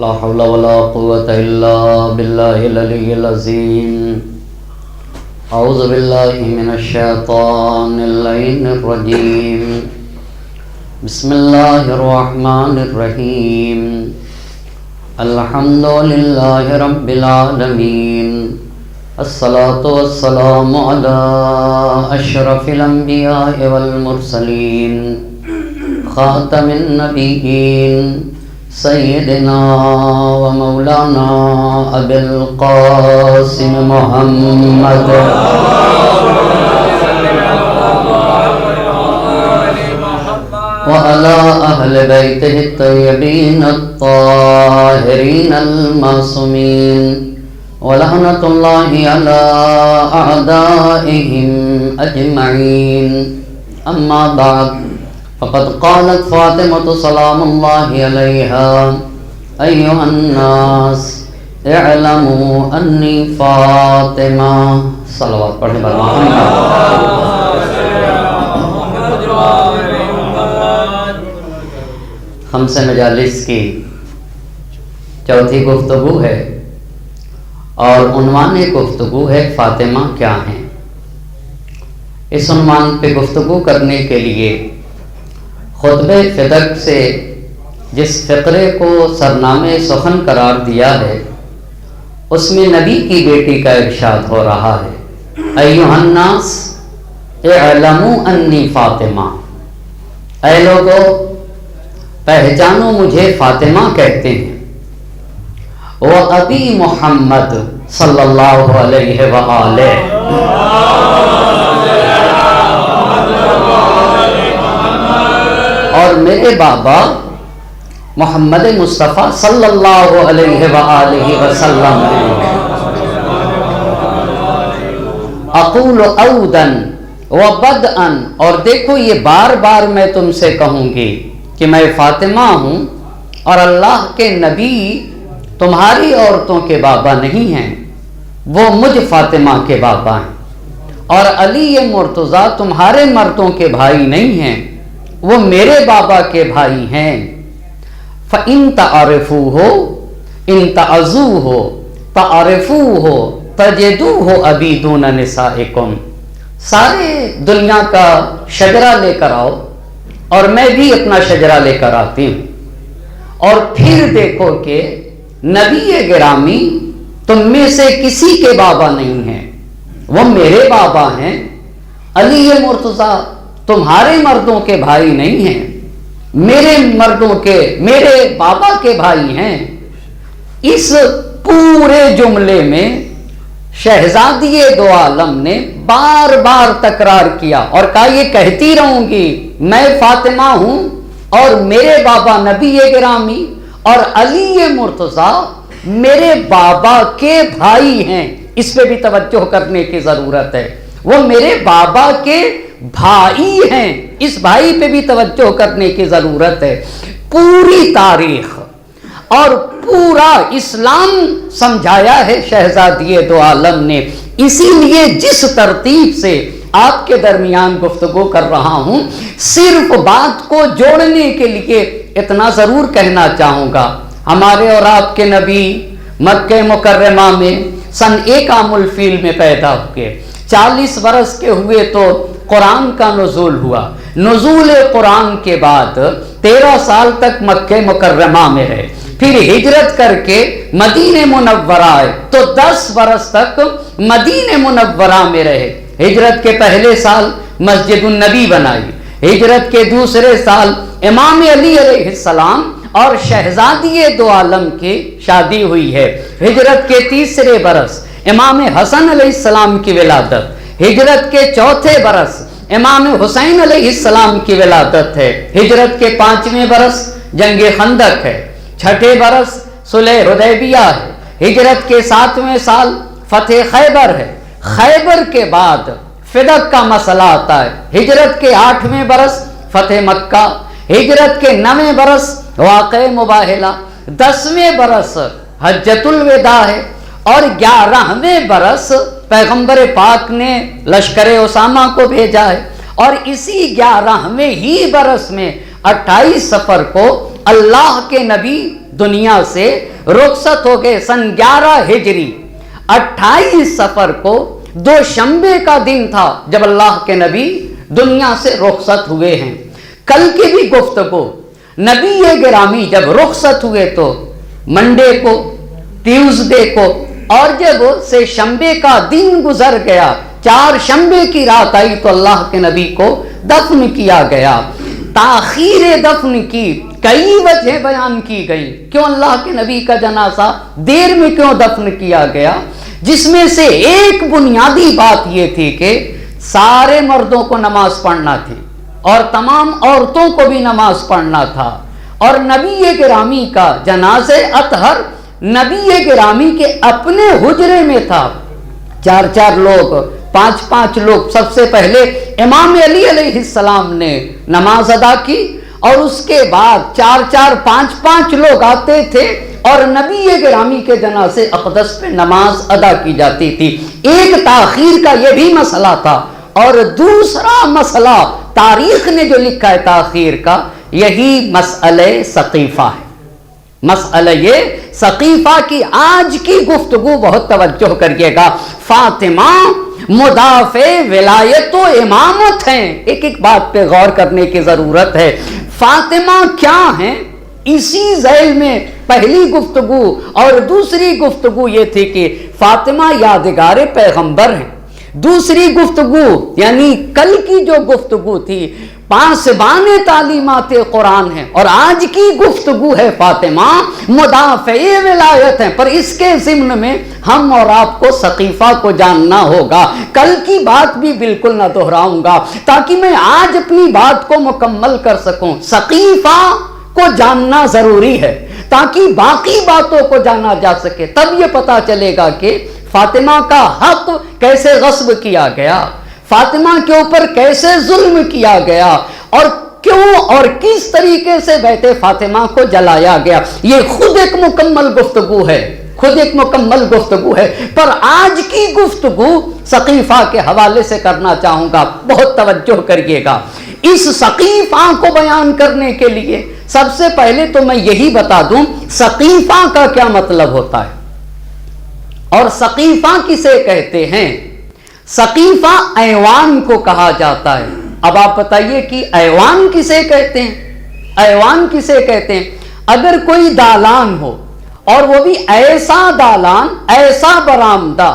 لا حول ولا قوة إلا بالله العلي العظيم. أعوذ بالله من الشيطان اللعين الرجيم. بسم الله الرحمن الرحيم. الحمد لله رب العالمين. الصلاة والسلام على أشرف الأنبياء والمرسلين خاتم النبيين سیدنا و مولانا ابی القاسم محمد وعلى اہل بیتہ الطیبین الطاہرین المعصومین ولعنۃ اللہ علی اعدائہم اجمعین. اما بعد فقد قالت فاطمة سلام الله عليها: أيها الناس اعلموا أني فاطمة. صلوات پڑھیں بر محمد. خمسہ مجالس کی چوتھی گفتگو ہے اور عنوان گفتگو ہے فاطمہ کیا ہیں. اس عنوان پہ گفتگو کرنے کے لیے خطبہ فدق سے جس فقرے کو سرنامے سخن قرار دیا ہے اس میں نبی کی بیٹی کا ارشاد ہو رہا ہے: ایھا الناس اعلموا انی فاطمہ. اے لوگو پہچانو مجھے فاطمہ کہتے ہیں. وابی محمد صلی اللہ علیہ وآلہ. اور میرے بابا محمد مصطفیٰ صلی اللہ علیہ وآلہ وسلم. اقول عوداً وبدءاً. اور دیکھو یہ بار بار میں تم سے کہوں گی کہ میں فاطمہ ہوں اور اللہ کے نبی تمہاری عورتوں کے بابا نہیں ہیں، وہ مجھ فاطمہ کے بابا ہیں. اور علی مرتضیٰ تمہارے مردوں کے بھائی نہیں ہیں، وہ میرے بابا کے بھائی ہیں. فَإِن تَعْرِفُوهُ إِن تَعْزُوهُ تَعْرِفُوهُ تَجِدُوهُ أَبِي دُونَ نِسَائِكُمْ. سارے دنیا کا شجرہ لے کر آؤ اور میں بھی اپنا شجرہ لے کر آتی ہوں، اور پھر دیکھو کہ نبی گرامی تم میں سے کسی کے بابا نہیں ہیں، وہ میرے بابا ہیں. علی مرتضیٰ تمہارے مردوں کے بھائی نہیں ہیں، میرے بابا کے بھائی ہیں. اس پورے جملے میں شہزادی دو عالم نے بار بار تکرار کیا اور کہا یہ کہتی رہوں گی میں فاطمہ ہوں اور میرے بابا نبی گرامی اور علی مرتضیٰ میرے بابا کے بھائی ہیں. اس پہ بھی توجہ کرنے کی ضرورت ہے. وہ میرے بابا کے بھائی ہیں، اس بھائی پہ بھی توجہ کرنے کی ضرورت ہے. پوری تاریخ اور پورا اسلام سمجھایا ہے شہزادی دو عالم نے. اسی لیے جس ترتیب سے آپ کے درمیان گفتگو کر رہا ہوں، صرف بات کو جوڑنے کے لیے اتنا ضرور کہنا چاہوں گا. ہمارے اور آپ کے نبی مکہ مکرمہ میں سن 1 عام الفیل میں پیدا ہوئے. 40 برس کے ہوئے تو قرآن کا نزول ہوا. نزول قرآن کے بعد 13 سال تک مکہ مکرمہ میں رہے. پھر ہجرت کر کے مدینہ منورہ آئے تو 10 برس تک مدینہ منورہ میں رہے. ہجرت کے پہلے سال مسجد النبی بنائی. ہجرت کے دوسرے سال امام علی علیہ السلام اور شہزادی دو عالم کی شادی ہوئی ہے. ہجرت کے تیسرے برس امام حسن علیہ السلام کی ولادت. ہجرت کے چوتھے برس امام حسین علیہ السلام کی ولادت ہے. ہجرت کے 5ویں برس جنگ خندق ہے. 6 برس صلح حدیبیہ ہے. ہجرت کے 7ویں سال فتح خیبر ہے. خیبر کے بعد فدق کا مسئلہ آتا ہے. ہجرت کے 8ویں برس فتح مکہ. ہجرت کے 9ویں برس واقعہ مباہلہ. 10ویں برس حجۃ الوداع ہے اور 11ویں برس پیغمبر پاک نے لشکر اسامہ کو بھیجا ہے. اور اسی 11ویں ہی برس میں 28 صفر کو اللہ کے نبی دنیا سے رخصت ہو گئے سن 11 ہجری 28 صفر کو دوشنبے کا دن تھا جب اللہ کے نبی دنیا سے رخصت ہوئے ہیں. کل کی بھی گفتگو نبی گرامی جب رخصت ہوئے تو منڈے کو، ٹیوزڈے کو، اور جب سے شنبے کا دن گزر گیا، 4 شنبے کی رات آئی تو اللہ کے نبی کو دفن کیا گیا. تاخیر دفن کی کئی وجہ بیان کی گئی، کیوں اللہ کے نبی کا جنازہ دیر میں کیوں دفن کیا گیا، جس میں سے ایک بنیادی بات یہ تھی کہ سارے مردوں کو نماز پڑھنا تھی اور تمام عورتوں کو بھی نماز پڑھنا تھا، اور نبی گرامی کا جنازہ اطہر نبی گرامی کے اپنے حجرے میں تھا. 4 لوگ، 5 لوگ. سب سے پہلے امام علی علیہ السلام نے نماز ادا کی، اور اس کے بعد 4 5 لوگ آتے تھے اور نبی گرامی کے جنازے اقدس پہ نماز ادا کی جاتی تھی. ایک تاخیر کا یہ بھی مسئلہ تھا، اور دوسرا مسئلہ تاریخ نے جو لکھا ہے تاخیر کا، یہی مسئلہ سقیفہ ہے. مسئلہ یہ سقیفہ کی آج کی گفتگو بہت توجہ کریے گا. فاطمہ مدافع ولایت و امامت ہیں. ایک بات پہ غور کرنے کی ضرورت ہے. فاطمہ کیا ہیں؟ اسی ذیل میں پہلی گفتگو اور دوسری گفتگو یہ تھی کہ فاطمہ یادگار پیغمبر ہیں. دوسری گفتگو یعنی کل کی جو گفتگو تھی پاسبان تعلیمات قرآن ہے، اور آج کی گفتگو ہے فاطمہ مدافع ولایت ہیں. پر اس کے ضمن میں ہم اور آپ کو سقیفہ کو جاننا ہوگا. کل کی بات بھی بالکل نہ دہراؤں گا تاکہ میں آج اپنی بات کو مکمل کر سکوں. سقیفہ کو جاننا ضروری ہے تاکہ باقی باتوں کو جانا جا سکے. تب یہ پتا چلے گا کہ فاطمہ کا حق کیسے غصب کیا گیا، فاطمہ کے اوپر کیسے ظلم کیا گیا، اور کیوں اور کس طریقے سے بیت فاطمہ کو جلایا گیا. یہ خود ایک مکمل گفتگو ہے، خود ایک مکمل گفتگو ہے. پر آج کی گفتگو سقیفہ کے حوالے سے کرنا چاہوں گا. بہت توجہ کریے گا. اس سقیفہ کو بیان کرنے کے لیے سب سے پہلے تو میں یہی بتا دوں سقیفہ کا کیا مطلب ہوتا ہے اور سقیفہ کسے کہتے ہیں. سقیفہ ایوان کو کہا جاتا ہے. اب آپ بتائیے کہ ایوان کسے کہتے ہیں؟ ایوان کسے کہتے ہیں؟ اگر کوئی دالان ہو اور وہ بھی ایسا دالان، ایسا برآمدہ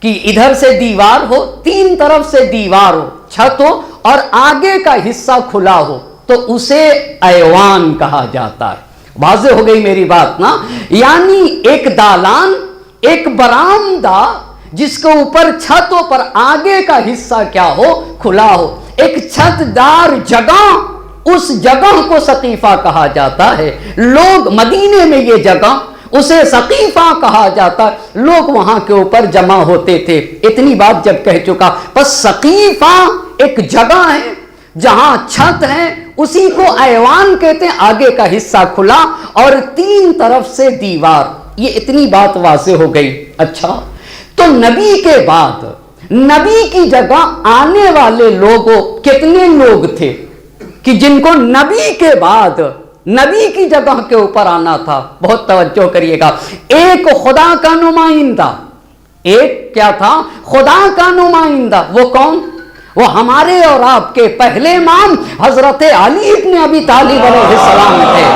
کہ ادھر سے دیوار ہو، 3 طرف سے دیوار ہو، چھت ہو اور آگے کا حصہ کھلا ہو، تو اسے ایوان کہا جاتا ہے. واضح ہو گئی میری بات نا؟ یعنی ایک دالان، ایک برآمدہ جس کے اوپر چھتوں پر آگے کا حصہ کیا ہو، کھلا ہو، ایک چھت دار جگہ، اس جگہ کو سقیفہ کہا جاتا ہے. لوگ مدینے میں یہ جگہ اسے سقیفہ کہا جاتا، لوگ وہاں کے اوپر جمع ہوتے تھے. اتنی بات جب کہہ چکا، پس سقیفہ ایک جگہ ہے جہاں چھت ہے، اسی کو ایوان کہتے ہیں. آگے کا حصہ کھلا اور 3 طرف سے دیوار. یہ اتنی بات واضح ہو گئی. اچھا، تو نبی کے بعد نبی کی جگہ آنے والے لوگوں کتنے لوگ تھے کہ جن کو نبی کے بعد نبی کی جگہ کے اوپر آنا تھا؟ بہت توجہ کریے گا. ایک خدا کا نمائندہ، ایک کیا تھا؟ خدا کا نمائندہ. وہ کون؟ وہ ہمارے اور آپ کے پہلے امام حضرت علی ابن ابی طالب علیہ السلام تھے،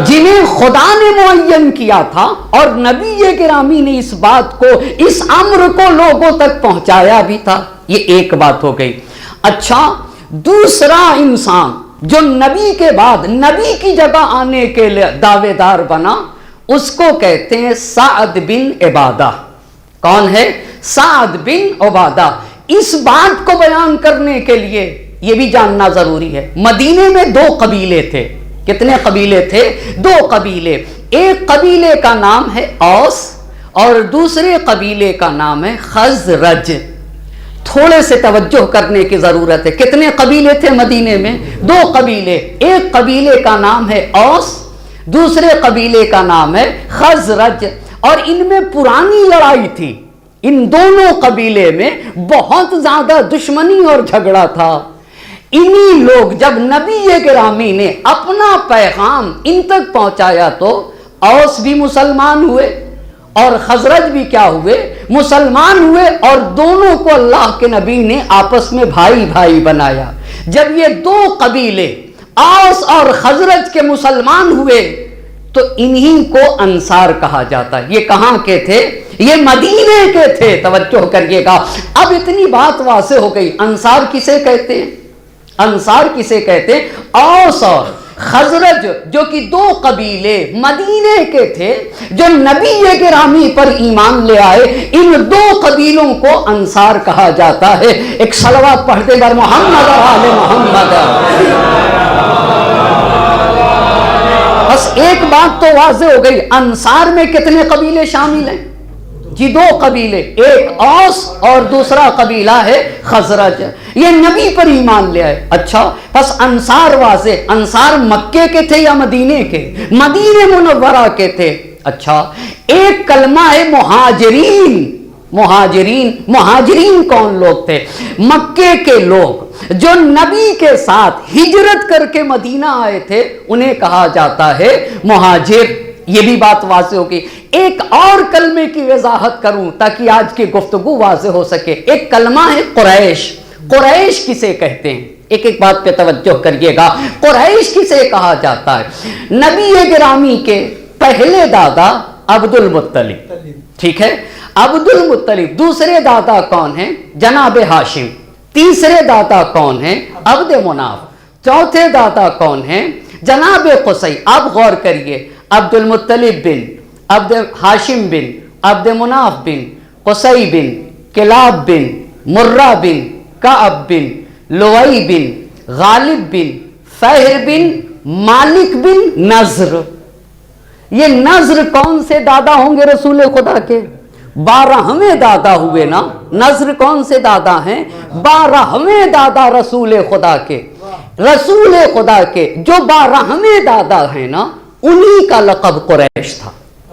جنہیں خدا نے معین کیا تھا، اور نبی گرامی نے اس بات کو، اس امر کو لوگوں تک پہنچایا بھی تھا. یہ ایک بات ہو گئی. اچھا، دوسرا انسان جو نبی کے بعد نبی کی جگہ آنے کے لیے دعوے دار بنا، اس کو کہتے ہیں سعد بن عبادہ. کون ہے؟ سعد بن عبادہ. اس بات کو بیان کرنے کے لیے یہ بھی جاننا ضروری ہے، مدینے میں 2 قبیلے تھے. کتنے قبیلے تھے؟ 2 قبیلے. ایک قبیلے کا نام ہے اوس اور دوسرے قبیلے کا نام ہے خزرج. تھوڑے سے توجہ کرنے کی ضرورت ہے. کتنے قبیلے تھے مدینے میں؟ 2 قبیلے. ایک قبیلے کا نام ہے اوس، دوسرے قبیلے کا نام ہے خزرج. اور ان میں پرانی لڑائی تھی. ان دونوں قبیلے میں بہت زیادہ دشمنی اور جھگڑا تھا. انہی لوگ جب نبی گرامی نے اپنا پیغام ان تک پہنچایا تو اوس بھی مسلمان ہوئے اور خزرج بھی کیا ہوئے؟ مسلمان ہوئے، اور دونوں کو اللہ کے نبی نے آپس میں بھائی بھائی بنایا۔ جب یہ دو قبیلے اوس اور خزرج کے مسلمان ہوئے تو انہی کو انصار کہا جاتا ہے۔ یہ کہاں کے تھے؟ یہ مدینے کے تھے۔ توجہ کریے گا، اب اتنی بات واضح ہو گئی۔ انصار کسے کہتے ہیں؟ انصار کسے کہتے ہیں؟ اوس اور خزرج، جو کہ دو قبیلے مدینے کے تھے جو نبی گرامی پر ایمان لے آئے، ان دو قبیلوں کو انصار کہا جاتا ہے۔ ایک صلوات پڑھتے بر محمد و آل محمد۔ بس ایک بات تو واضح ہو گئی، انصار میں کتنے قبیلے شامل ہیں؟ جی دو قبیلے، ایک اوس اور دوسرا قبیلہ ہے خزرج۔ یہ نبی پر ایمان لے آئے۔ اچھا، پس انصار واضح، انصار مکے کے تھے یا مدینے کے؟ مدینہ منورہ کے تھے۔ اچھا، ایک کلمہ ہے مہاجرین۔ مہاجرین، مہاجرین کون لوگ تھے؟ مکے کے لوگ جو نبی کے ساتھ ہجرت کر کے مدینہ آئے تھے، انہیں کہا جاتا ہے مہاجر۔ یہ بھی بات واضح ہوگی۔ ایک اور کلمے کی وضاحت کروں تاکہ آج کی گفتگو واضح ہو سکے۔ ایک کلمہ ہے قریش۔ قریش کسے کہتے ہیں؟ ایک ایک بات پہ توجہ کریے گا۔ قریش کسے کہا جاتا ہے؟ نبی گرامی کے پہلے دادا عبد المطلب، ٹھیک ہے، عبد المطلب۔ دوسرے دادا کون ہیں؟ جناب ہاشم۔ تیسرے دادا کون ہیں؟ عبد مناف۔ چوتھے دادا کون ہیں؟ جناب قصی۔ اب غور کریے، عبد المطلب بن، عبد ہاشم بن، عبد مناف بن، قصی بن، کلاب بن، مرہ بن، کعب بن، لوئی بن، غالب بن، فہر بن، مالک بن، نضر۔ یہ نضر کون سے دادا ہوں گے رسول خدا کے؟ 12ویں دادا ہوئے نا۔ نضر کون سے دادا ہیں؟ 12ویں دادا رسول خدا کے۔ رسول خدا کے جو 12ویں دادا ہیں نا، انہی کا لقب قریش تھا۔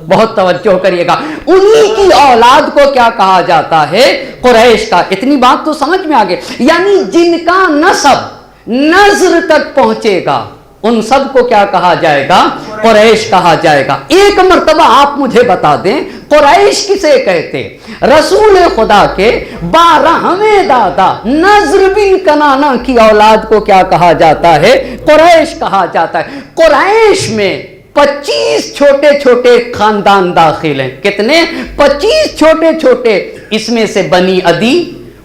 بہت توجہ کریے گا، انہی کی اولاد کو کیا کہا جاتا ہے؟ قریش کا۔ اتنی بات تو سمجھ میں آگے، یعنی جن کا نسب نضر تک پہنچے گا ان سب کو کیا کہا جائے گا؟ قریش کہا جائے گا۔ ایک مرتبہ آپ مجھے بتا دیں قریش کسے کہتے؟ رسول خدا کے 12ویں دادا نضر بن کنانہ کی اولاد کو کیا کہا جاتا ہے؟ قریش کہا جاتا ہے۔ قریش میں 25 چھوٹے چھوٹے خاندان داخل ہیں۔ کتنے؟ 25 چھوٹے چھوٹے۔ اس میں سے بنی عدی،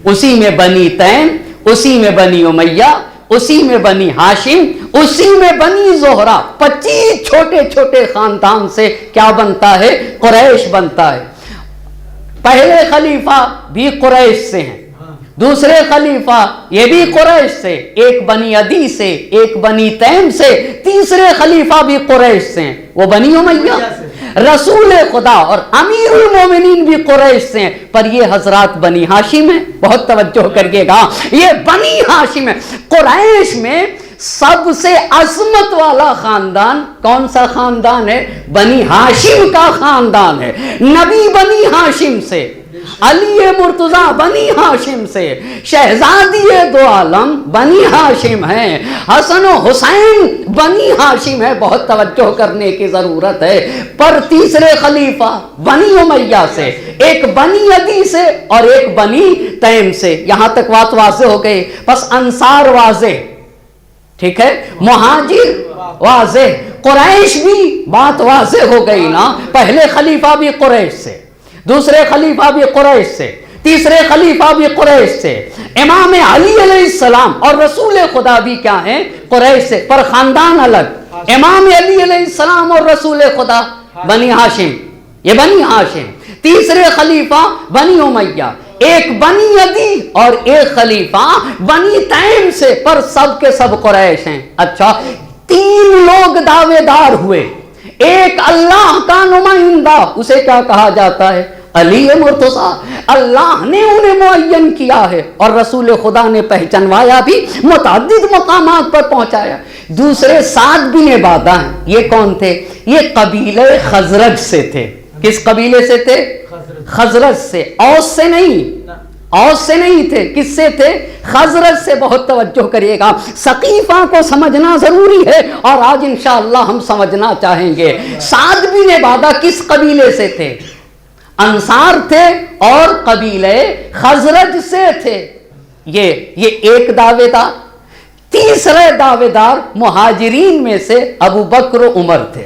اسی میں بنی تیم، اسی میں بنی امیہ، اسی میں بنی ہاشم، اسی میں بنی زہرہ۔ 25 چھوٹے چھوٹے خاندان سے کیا بنتا ہے؟ قریش بنتا ہے۔ پہلے خلیفہ بھی قریش سے ہیں، دوسرے خلیفہ یہ بھی قریش سے، ایک بنی عدی سے، ایک بنی تیم سے، تیسرے خلیفہ بھی قریش سے ہیں، وہ بنی امیہ۔ رسول خدا اور امیر المومنین بھی قریش سے ہیں، پر یہ حضرات بنی ہاشم ہیں۔ بہت توجہ کریے گا، یہ بنی ہاشم ہے۔ قریش میں سب سے عظمت والا خاندان کون سا خاندان ہے؟ بنی ہاشم کا خاندان ہے۔ نبی بنی ہاشم سے، علی مرتضیٰ بنی ہاشم سے، شہزادی دو عالم بنی ہاشم ہیں، حسن و حسین بنی ہاشم ہے۔ بہت توجہ کرنے کی ضرورت ہے۔ پر تیسرے خلیفہ بنی امیہ سے، ایک بنی عدی سے اور ایک بنی تیم سے۔ یہاں تک بات واضح ہو گئی۔ پس انصار واضح، ٹھیک ہے، مہاجر واضح، قریش بھی بات واضح ہو گئی نا۔ پہلے خلیفہ بھی قریش سے، دوسرے خلیفہ بھی قریش سے، تیسرے خلیفہ بھی قریش سے، امام علی علیہ السلام اور رسول خدا بھی کیا ہیں؟ قریش سے، پر خاندان الگ۔ امام علی علیہ السلام اور رسول خدا بنی ہاشم، یہ بنی ہاشم۔ تیسرے خلیفہ بنی امیہ، ایک بنی عدی اور ایک خلیفہ بنی تیم سے، پر سب کے سب قریش ہیں۔ اچھا، 3 لوگ دعوے دار ہوئے۔ ایک اللہ کا نمائندہ، اسے کیا کہا جاتا ہے؟ علی مرتضیٰ۔ اللہ نے انہیں معین کیا ہے اور رسول خدا نے پہچانوایا بھی، متعدد مقامات پر پہنچایا۔ دوسرے 7 بن عبادہ ہیں، یہ کون تھے؟ یہ قبیلہ خزرج سے تھے۔ کس قبیلے سے تھے؟ خزرج سے، اوس سے نہیں۔ اوس سے نہیں تھے، کس سے تھے؟ خزرج سے۔ بہت توجہ کریے گا، سقیفہ کو سمجھنا ضروری ہے اور آج انشاءاللہ ہم سمجھنا چاہیں گے۔ سعد بن عبادہ کس قبیلے سے تھے؟ انصار تھے اور قبیلے خزرج سے تھے۔ یہ ایک دعوے دار۔ تیسرے دعوے دار مہاجرین میں سے ابو بکر و عمر تھے۔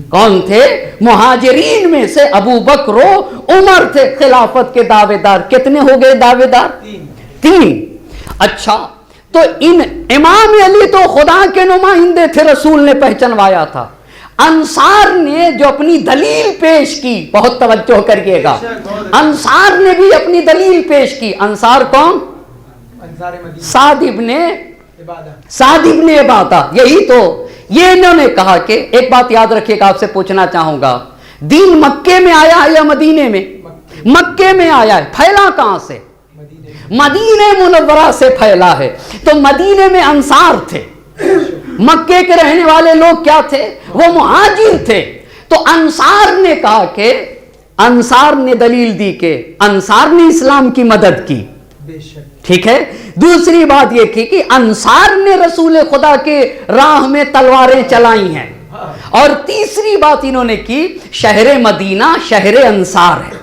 کون تھے؟ مہاجرین میں سے ابو بکر و عمر تھے خلافت کے دعوے دار۔ کتنے ہو گئے دعوے دار؟ تین۔ اچھا، تو ان امام علی تو خدا کے نمائندے تھے، رسول نے پہچنوایا تھا۔ انصار نے جو اپنی دلیل پیش کی، بہت توجہ کریے گا، انصار نے بھی اپنی دلیل پیش کی۔ انصار کون؟ سعد ابن عبادہ۔ یہی تو یہ انہوں نے کہا کہ ایک بات یاد رکھیے گا، آپ سے پوچھنا چاہوں گا، دین مکے میں آیا ہے یا مدینے میں؟ مکے میں آیا ہے۔ پھیلا کہاں سے؟ مدینہ منورہ سے پھیلا ہے۔ تو مدینے میں انصار تھے، مکے کے رہنے والے لوگ کیا تھے؟ وہ مہاجر تھے۔ تو انصار نے کہا کہ انصار نے دلیل دی کہ انصار نے اسلام کی مدد کی، ٹھیک ہے۔ دوسری بات یہ تھی کہ انصار نے رسول خدا کے راہ میں تلواریں چلائی ہیں، اور تیسری بات انہوں نے کی، شہر مدینہ شہر انصار ہے۔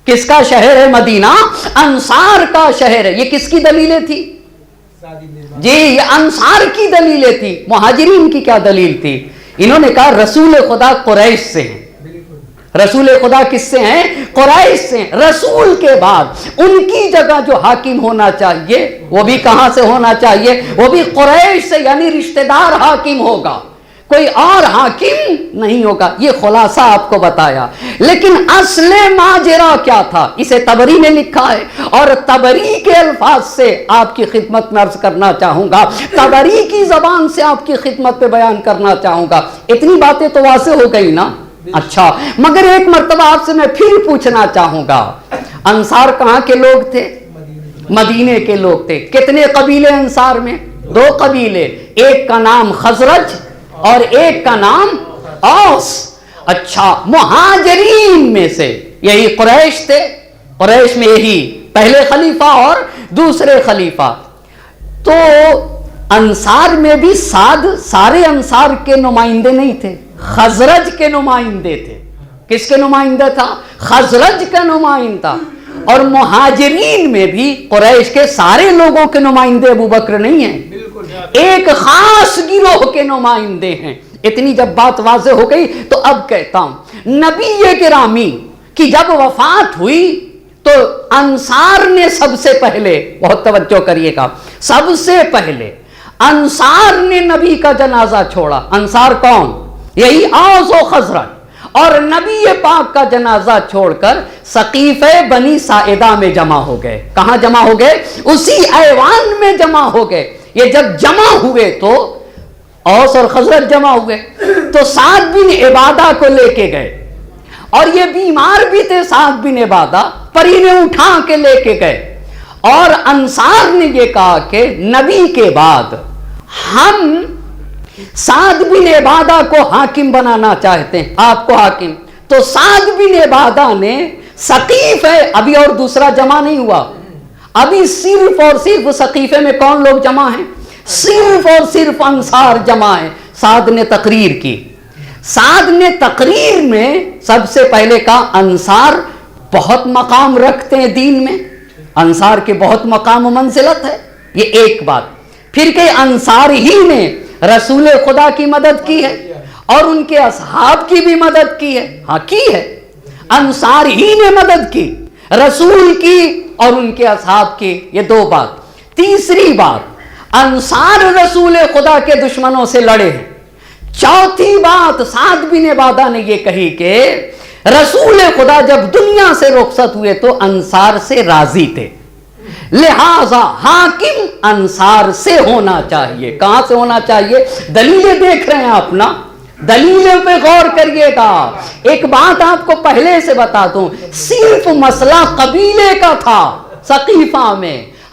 کس کا شہر ہے مدینہ؟ انصار کا شہر ہے۔ یہ کس کی دلیلیں تھی؟ جی، یہ انصار کی دلیلیں تھی۔ مہاجرین کی کیا دلیل تھی؟ انہوں نے کہا رسول خدا قریش سے ہیں۔ رسول خدا کس سے ہیں؟ قریش سے ہیں۔ رسول کے بعد ان کی جگہ جو حاکم ہونا چاہیے وہ بھی کہاں سے ہونا چاہیے؟ وہ بھی قریش سے، یعنی رشتہ دار حاکم ہوگا، کوئی اور حاکم نہیں ہوگا۔ یہ خلاصہ آپ کو بتایا، لیکن اصل ماجرا کیا تھا اسے طبری نے لکھا ہے، اور طبری کے الفاظ سے آپ کی خدمت میں عرض کرنا چاہوں گا، طبری کی زبان سے آپ کی خدمت پہ بیان کرنا چاہوں گا۔ اتنی باتیں تو واضح ہو گئی نا؟ اچھا، مگر ایک مرتبہ آپ سے میں پھر پوچھنا چاہوں گا، انصار کہاں کے لوگ تھے؟ مدینے کے لوگ تھے۔ کتنے قبیلے انصار میں؟ 2 قبیلے، ایک کا نام خزرج اور ایک کا نام اوس۔ اچھا، مہاجرین میں سے یہی قریش تھے، قریش میں یہی پہلے خلیفہ اور دوسرے خلیفہ۔ تو انصار میں بھی سارے انصار کے نمائندے نہیں تھے، خزرج کے نمائندے تھے۔ کس کے نمائندہ تھا؟ خزرج کا نمائندہ۔ اور مہاجرین میں بھی قریش کے سارے لوگوں کے نمائندے ابو بکر نہیں ہیں، ایک خاص گروہ کے نمائندے ہیں۔ اتنی جب بات واضح ہو گئی تو اب کہتا ہوں، نبی گرامی کی جب وفات ہوئی تو انصار نے سب سے پہلے، بہت توجہ کریے گا، سب سے پہلے انصار نے نبی کا جنازہ چھوڑا۔ انصار کون؟ یہی اوس و خزرج۔ اور نبی پاک کا جنازہ چھوڑ کر سقیفہ بنی ساعدہ میں جمع ہو گئے۔ کہاں جمع ہو گئے؟ اسی ایوان میں جمع ہو گئے۔ یہ جب جمع ہوئے تو اوس اور خزرج جمع ہوئے، تو سعد بن عبادہ کو لے کے گئے، اور یہ بیمار بھی تھے سعد بن عبادہ، پر انہیں اٹھا کے لے کے گئے۔ اور انصار نے یہ کہا کہ نبی کے بعد ہم سعد بن عبادہ کو حاکم بنانا چاہتے ہیں، آپ کو حاکم۔ تو سعد بن عبادہ نے سقیفہ، ابھی اور دوسرا جمع نہیں ہوا، ابھی صرف اور صرف سقیفہ میں کون لوگ جمع ہیں؟ صرف اور صرف انصار جمع ہیں۔ سعد نے تقریر کی، سعد نے تقریر میں سب سے پہلے کہا انصار بہت مقام رکھتے ہیں دین میں، انصار کے بہت مقام و منزلت ہے، یہ ایک بات۔ پھر کہ انصار ہی نے رسول خدا کی مدد کی ہے اور ان کے اصحاب کی بھی مدد کی ہے، ہاں کی ہے، انصار ہی نے مدد کی، رسول کی اور ان کے اصحاب کی، یہ 2 بات۔ تیسری بات، انصار رسول خدا کے دشمنوں سے لڑے ہیں۔ چوتھی بات، سعد بن عبادہ نے یہ کہی کہ رسول خدا جب دنیا سے رخصت ہوئے تو انصار سے راضی تھے، لہذا حاکم انصار سے ہونا چاہیے۔ کہاں سے ہونا چاہیے؟ دلیلیں دیکھ رہے ہیں اپنا، دلیلوں پہ غور کریے گا۔ ایک بات آپ کو پہلے سے بتا دوں، صرف مسئلہ قبیلے کا تھا سقیفہ میں،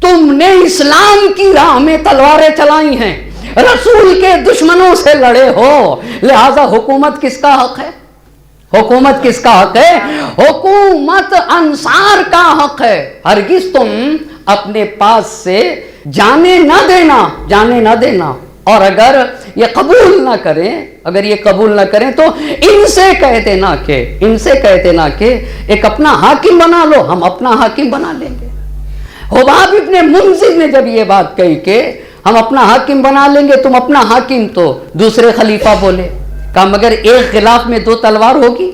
تم نے اسلام کی راہ میں تلواریں چلائی ہیں، رسول کے دشمنوں سے لڑے ہو، لہذا حکومت کس کا حق ہے؟ حکومت کس کا حق ہے؟ حکومت انصار کا حق ہے۔ ہرگز تم اپنے پاس سے جانے نہ دینا، اور اگر یہ قبول نہ کریں تو ان سے کہہ دینا کہ ایک اپنا حاکم بنا لو، ہم اپنا حاکم بنا لیں گے۔ حباب ابن منذر نے جب یہ بات کہی کہ ہم اپنا حاکم بنا لیں گے، تم اپنا حاکم، تو دوسرے خلیفہ بولے، کہا مگر ایک غلاف میں دو تلوار ہوگی؟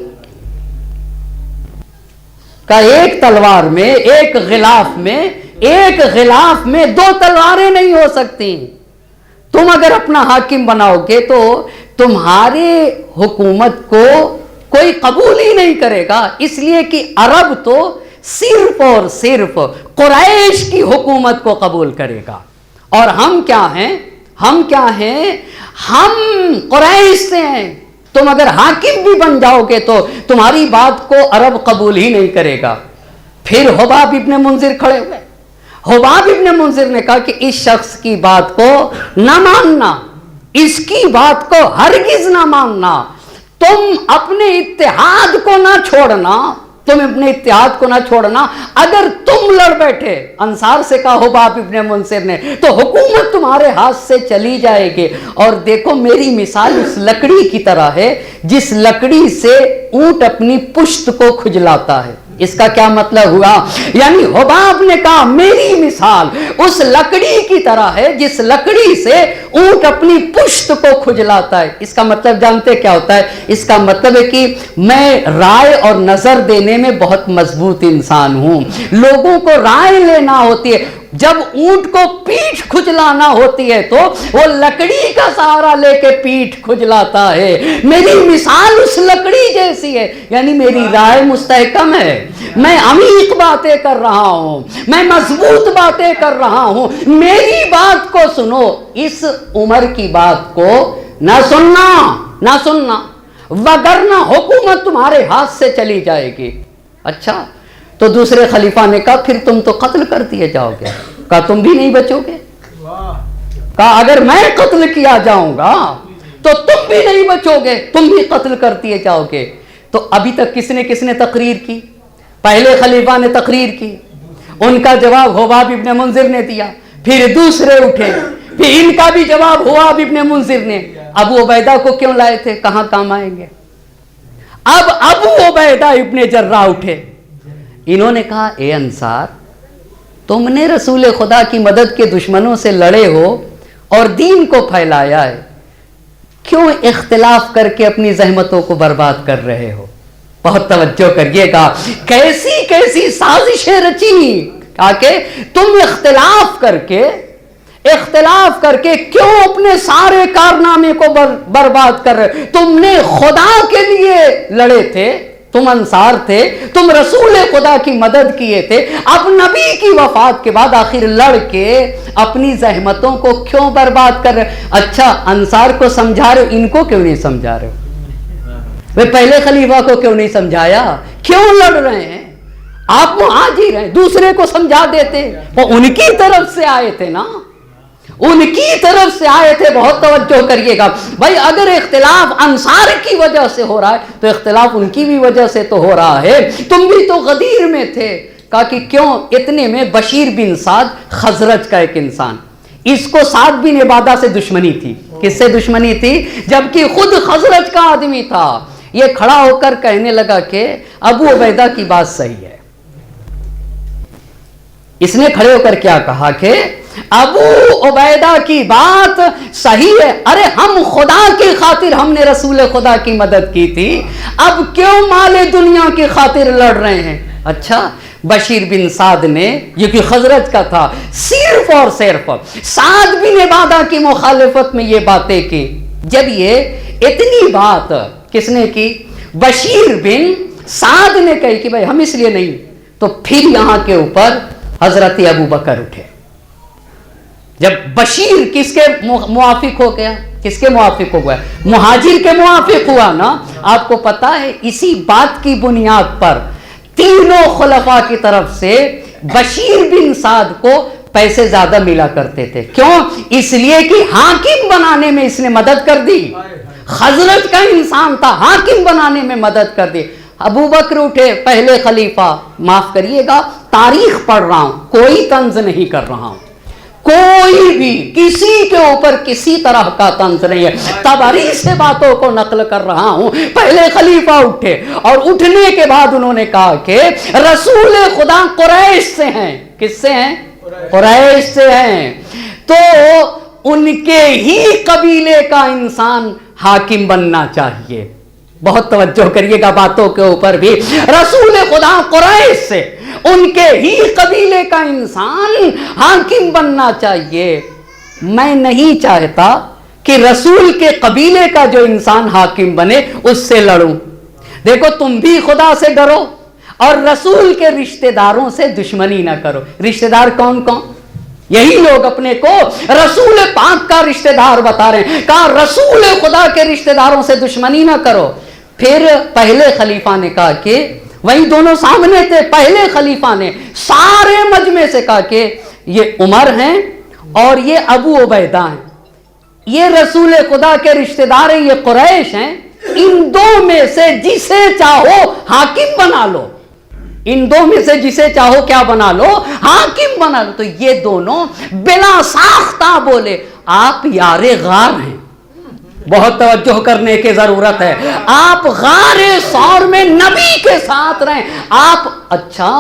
کہا ایک تلوار میں، ایک غلاف میں دو تلواریں نہیں ہو سکتی۔ تم اگر اپنا حاکم بناؤ گے تو تمہارے حکومت کو کوئی قبول ہی نہیں کرے گا، اس لیے کہ عرب تو صرف اور صرف قریش کی حکومت کو قبول کرے گا، اور ہم کیا ہیں؟ ہم قریش سے ہیں۔ تم اگر حاکم بھی بن جاؤ گے تو تمہاری بات کو عرب قبول ہی نہیں کرے گا۔ پھر حباب ابن منذر کھڑے ہوئے۔ حباب ابن منذر نے کہا کہ اس شخص کی بات کو نہ ماننا، اس کی بات کو ہرگز نہ ماننا، تم اپنے اتحاد کو نہ چھوڑنا، اگر تم لڑ بیٹھے، انصار سے کہا حباب ابن منذر نے، تو حکومت تمہارے ہاتھ سے چلی جائے گی۔ اور دیکھو میری مثال اس لکڑی کی طرح ہے جس لکڑی سے اونٹ اپنی پشت کو کھجلاتا ہے۔ اس کا کیا مطلب ہوا؟ یعنی حباب نے کہا میری مثال اس لکڑی کی طرح ہے جس لکڑی سے اونٹ اپنی پشت کو کھجلاتا ہے۔ اس کا مطلب جانتے کیا ہوتا ہے؟ اس کا مطلب ہے کہ میں رائے اور نظر دینے میں بہت مضبوط انسان ہوں، لوگوں کو رائے لینا ہوتی ہے، جب اونٹ کو پیٹھ کھجلانا ہوتی ہے تو وہ لکڑی کا سہارا لے کے پیٹھ کھجلاتا ہے۔ میری مثال اس لکڑی جیسی ہے، یعنی میری رائے مستحکم ہے، میں عمیق باتیں کر رہا ہوں، میں مضبوط باتیں کر رہا ہوں، میری بات کو سنو، اس عمر کی بات کو نہ سننا وگرنہ حکومت تمہارے ہاتھ سے چلی جائے گی۔ اچھا، تو دوسرے خلیفہ نے کہا پھر تم تو قتل کر دیے جاؤ گے۔ کہا تم بھی نہیں بچو گے۔ کہا اگر میں قتل کیا جاؤں گا تو تم بھی نہیں بچو گے، تم بھی قتل کر دیے جاؤ گے۔ تو ابھی تک کس نے تقریر کی؟ پہلے خلیفہ نے تقریر کی، ان کا جواب حباب ابن منذر نے دیا، پھر دوسرے اٹھے، پھر ان کا بھی جواب حباب ابن منذر نے۔ ابو عبیدہ کو کیوں لائے تھے؟ کہاں کام آئیں گے؟ اب ابو عبیدہ ابن جراح اٹھے، انہوں نے کہا اے انصار، تم نے رسول خدا کی مدد کے دشمنوں سے لڑے ہو اور دین کو پھیلایا ہے، کیوں اختلاف کر کے اپنی زحمتوں کو برباد کر رہے ہو؟ بہت توجہ کریے گا، کیسی سازشیں رچی، کہا کہ تم اختلاف کر کے کیوں اپنے سارے کارنامے کو برباد کر رہے؟ تم نے خدا کے لیے لڑے تھے، تم انصار تھے، تم رسول خدا کی مدد کیے تھے، اب نبی کی وفات کے بعد آخر لڑ کے اپنی زحمتوں کو کیوں برباد کر رہے؟ اچھا، انصار کو سمجھا رہے ہو، ان کو کیوں نہیں سمجھا رہے ہو؟ وہ پہلے خلیفہ کو کیوں نہیں سمجھایا؟ کیوں لڑ رہے ہیں؟ آپ مہاجر ہیں، دوسرے کو سمجھا دیتے، وہ ان کی طرف سے آئے تھے نا، بہت توجہ کریے گا بھائی، اگر اختلاف انصار کی وجہ سے ہو رہا ہے تو اختلاف ان کی بھی وجہ سے تو ہو رہا ہے، تم بھی تو غدیر میں تھے۔ کہا کہ کیوں؟ اتنے میں بشیر بن سعد، خزرج کا ایک انسان، اس کو سعد بن عبادہ سے دشمنی تھی۔ کس سے دشمنی تھی؟ جبکہ خود خزرج کا آدمی تھا۔ یہ کھڑا ہو کر کہنے لگا کہ ابو عبیدہ کی بات صحیح ہے۔ اس نے کھڑے ہو کر کیا کہا کہ ابو عبیدہ کی بات صحیح ہے، ارے ہم خدا کی خاطر ہم نے رسول خدا کی مدد کی تھی، اب کیوں مال دنیا کی خاطر لڑ رہے ہیں؟ اچھا، بشیر بن سعد نے، یہ کہ خزرج کا تھا، صرف اور صرف سعد بن عبادہ کی مخالفت میں یہ باتیں کی۔ جب یہ اتنی بات کس نے کی؟ بشیر بن سعد نے کہی کہ بھائی ہم اس لیے نہیں، تو پھر یہاں کے اوپر حضرت ابو بکر اٹھے۔ جب بشیر کس کے موافق ہو گیا؟ کس کے موافق ہو گیا؟ مہاجر کے موافق ہوا نا۔ آپ کو پتا ہے اسی بات کی بنیاد پر تینوں خلفاء کی طرف سے بشیر بن سعد کو پیسے زیادہ ملا کرتے تھے. کیوں؟ اس لیے کہ حاکم بنانے میں اس نے مدد کر دی. حضرت کا انسان تھا, حاکم بنانے میں مدد کر دی. ابو بکر اٹھے, پہلے خلیفہ, معاف کریے گا تاریخ پڑھ رہا ہوں, کوئی طنز نہیں کر رہا ہوں, کوئی بھی کسی کے اوپر کسی طرح کا طنز نہیں ہے, تبری سے باتوں کو نقل کر رہا ہوں. پہلے خلیفہ اٹھے اور اٹھنے کے بعد انہوں نے کہا کہ رسول خدا قریش سے ہیں. کس سے ہیں؟ قریش سے ہیں. تو ان کے ہی قبیلے کا انسان حاکم بننا چاہیے. بہت توجہ کریے گا باتوں کے اوپر بھی. رسول خدا قریش سے, ان کے ہی قبیلے کا انسان حاکم بننا چاہیے. میں نہیں چاہتا کہ رسول کے قبیلے کا جو انسان حاکم بنے اس سے لڑوں. دیکھو تم بھی خدا سے ڈرو اور رسول کے رشتہ داروں سے دشمنی نہ کرو. رشتہ دار کون کون؟ یہی لوگ اپنے کو رسول پاک کا رشتہ دار بتا رہے ہیں. کہا رسول خدا کے رشتہ داروں سے دشمنی نہ کرو. پھر پہلے خلیفہ نے کہا کہ وہی دونوں سامنے تھے, پہلے خلیفہ نے سارے مجمع سے کہا کہ یہ عمر ہیں اور یہ ابو عبیدہ ہیں, یہ رسول خدا کے رشتہ دار ہیں, یہ قریش ہیں, ان دو میں سے جسے چاہو حاکم بنا لو. ان دو میں سے جسے چاہو کیا بنا لو؟ حاکم بنا لو. تو یہ دونوں بلا ساختہ بولے آپ یار غار ہیں. بہت توجہ کرنے کی ضرورت ہے. آپ غار ثور میں نبی کے ساتھ رہیں. آپ اچھا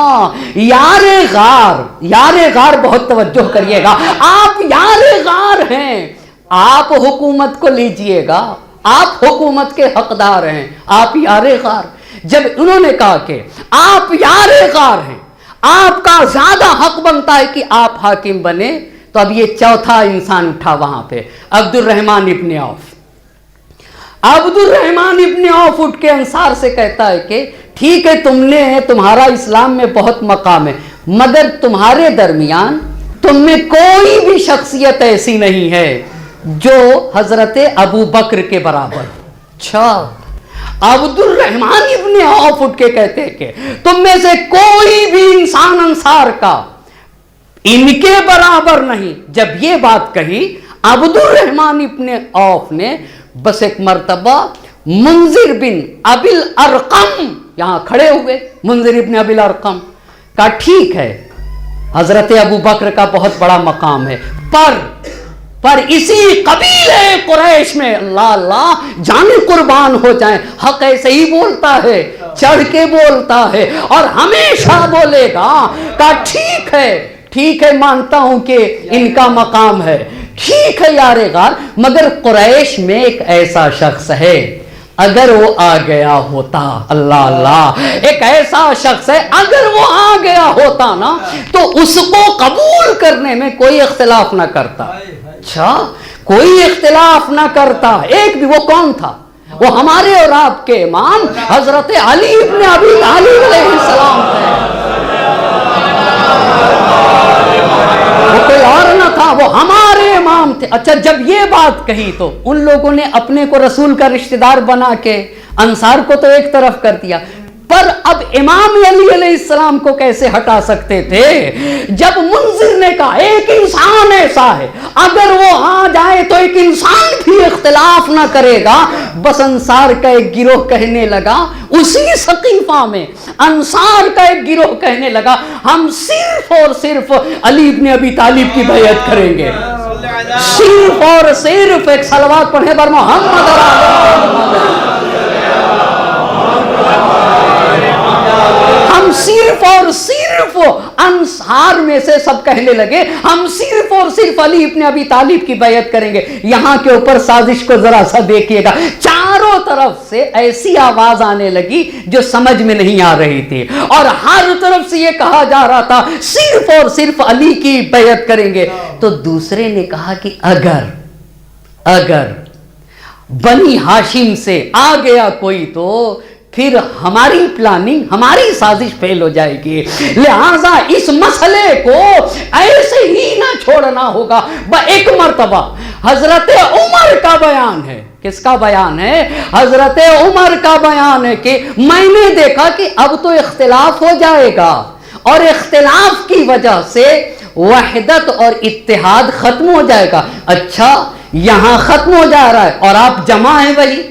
یار غار, یار غار, بہت توجہ کریے گا, آپ یار غار ہیں. آپ حکومت کو لیجئے گا, آپ حکومت کے حقدار ہیں, آپ یار غار. جب انہوں نے کہا کہ آپ یار غار ہیں, آپ کا زیادہ حق بنتا ہے کہ آپ حاکم بنے, تو اب یہ چوتھا انسان اٹھا وہاں پہ, عبد الرحمن ابن عوف. عبد الرحمن ابن عوف اٹھ کے انصار سے کہتا ہے کہ ٹھیک ہے تمہارا اسلام میں بہت مقام ہے, مگر تمہارے درمیان تم میں کوئی بھی شخصیت ایسی نہیں ہے جو حضرت ابو بکر کے برابر. اچھا, عبد الرحمن ابن عوف اٹھ کے کہتے ہیں کہ تم میں سے کوئی بھی انسان انصار کا ان کے برابر نہیں. جب یہ بات کہی عبد الرحمن ابن عوف نے بس ایک مرتبہ منذر بن ابی الارقم یہاں کھڑے ہوئے. منذر ابن ابی الارقم کہا ٹھیک ہے حضرت ابو بکر کا بہت بڑا مقام ہے, پر اسی قبیلے قریش میں اللہ اللہ جانے قربان ہو جائیں, حق ایسے ہی بولتا ہے, چڑھ کے بولتا ہے اور ہمیشہ بولے گا. کہا ٹھیک ہے مانتا ہوں کہ ان کا مقام ہے, ٹھیک ہے یار غار, مگر قریش میں ایک ایسا شخص ہے, اگر وہ آ گیا ہوتا, اللہ اللہ, ایک ایسا شخص ہے اگر وہ آ گیا ہوتا نا تو اس کو قبول کرنے میں کوئی اختلاف نہ کرتا. اچھا, کوئی اختلاف نہ کرتا ایک بھی. وہ کون تھا؟ وہ ہمارے اور آپ کے امام حضرت علی ابن ابی طالب علیہ السلام تھے. وہ کوئی اور نہ تھا, وہ ہمارے امام تھے. اچھا, جب یہ بات کہی تو ان لوگوں نے اپنے کو رسول کا رشتہ دار بنا کے انصار کو تو ایک طرف کر دیا, پر اب امام علی علیہ السلام کو کیسے ہٹا سکتے تھے؟ جب منذر نے کہا ایک انسان ایسا ہے اگر وہ آ جائے تو ایک انسان بھی اختلاف نہ کرے گا. بس انصار کا ایک گروہ کہنے لگا, اسی سقیفہ میں انصار کا ایک گروہ کہنے لگا ہم صرف اور صرف علی ابن ابی طالب کی بیعت کریں گے. صرف اور صرف, ایک صلوات پڑھے بر محمد اور آل محمد. ہم صرف اور صرف انصار میں سے سب کہنے لگے ہم صرف اور صرف علی ابن ابی طالب کی بیعت کریں گے. یہاں کے اوپر سازش کو ذرا سا دیکھیے گا, چاروں طرف سے ایسی آواز آنے لگی جو سمجھ میں نہیں آ رہی تھی, اور ہر طرف سے یہ کہا جا رہا تھا صرف اور صرف علی کی بیعت کریں گے. تو دوسرے نے کہا کہ اگر بنی ہاشم سے آ گیا کوئی تو پھر ہماری پلاننگ, ہماری سازش فیل ہو جائے گی, لہذا اس مسئلے کو ایسے ہی نہ چھوڑنا ہوگا. ایک مرتبہ حضرت عمر کا بیان ہے. کس کا بیان ہے؟ حضرت عمر کا بیان ہے کہ میں نے دیکھا کہ اب تو اختلاف ہو جائے گا, اور اختلاف کی وجہ سے وحدت اور اتحاد ختم ہو جائے گا. اچھا یہاں ختم ہو جا رہا ہے اور آپ جمع ہیں بھائی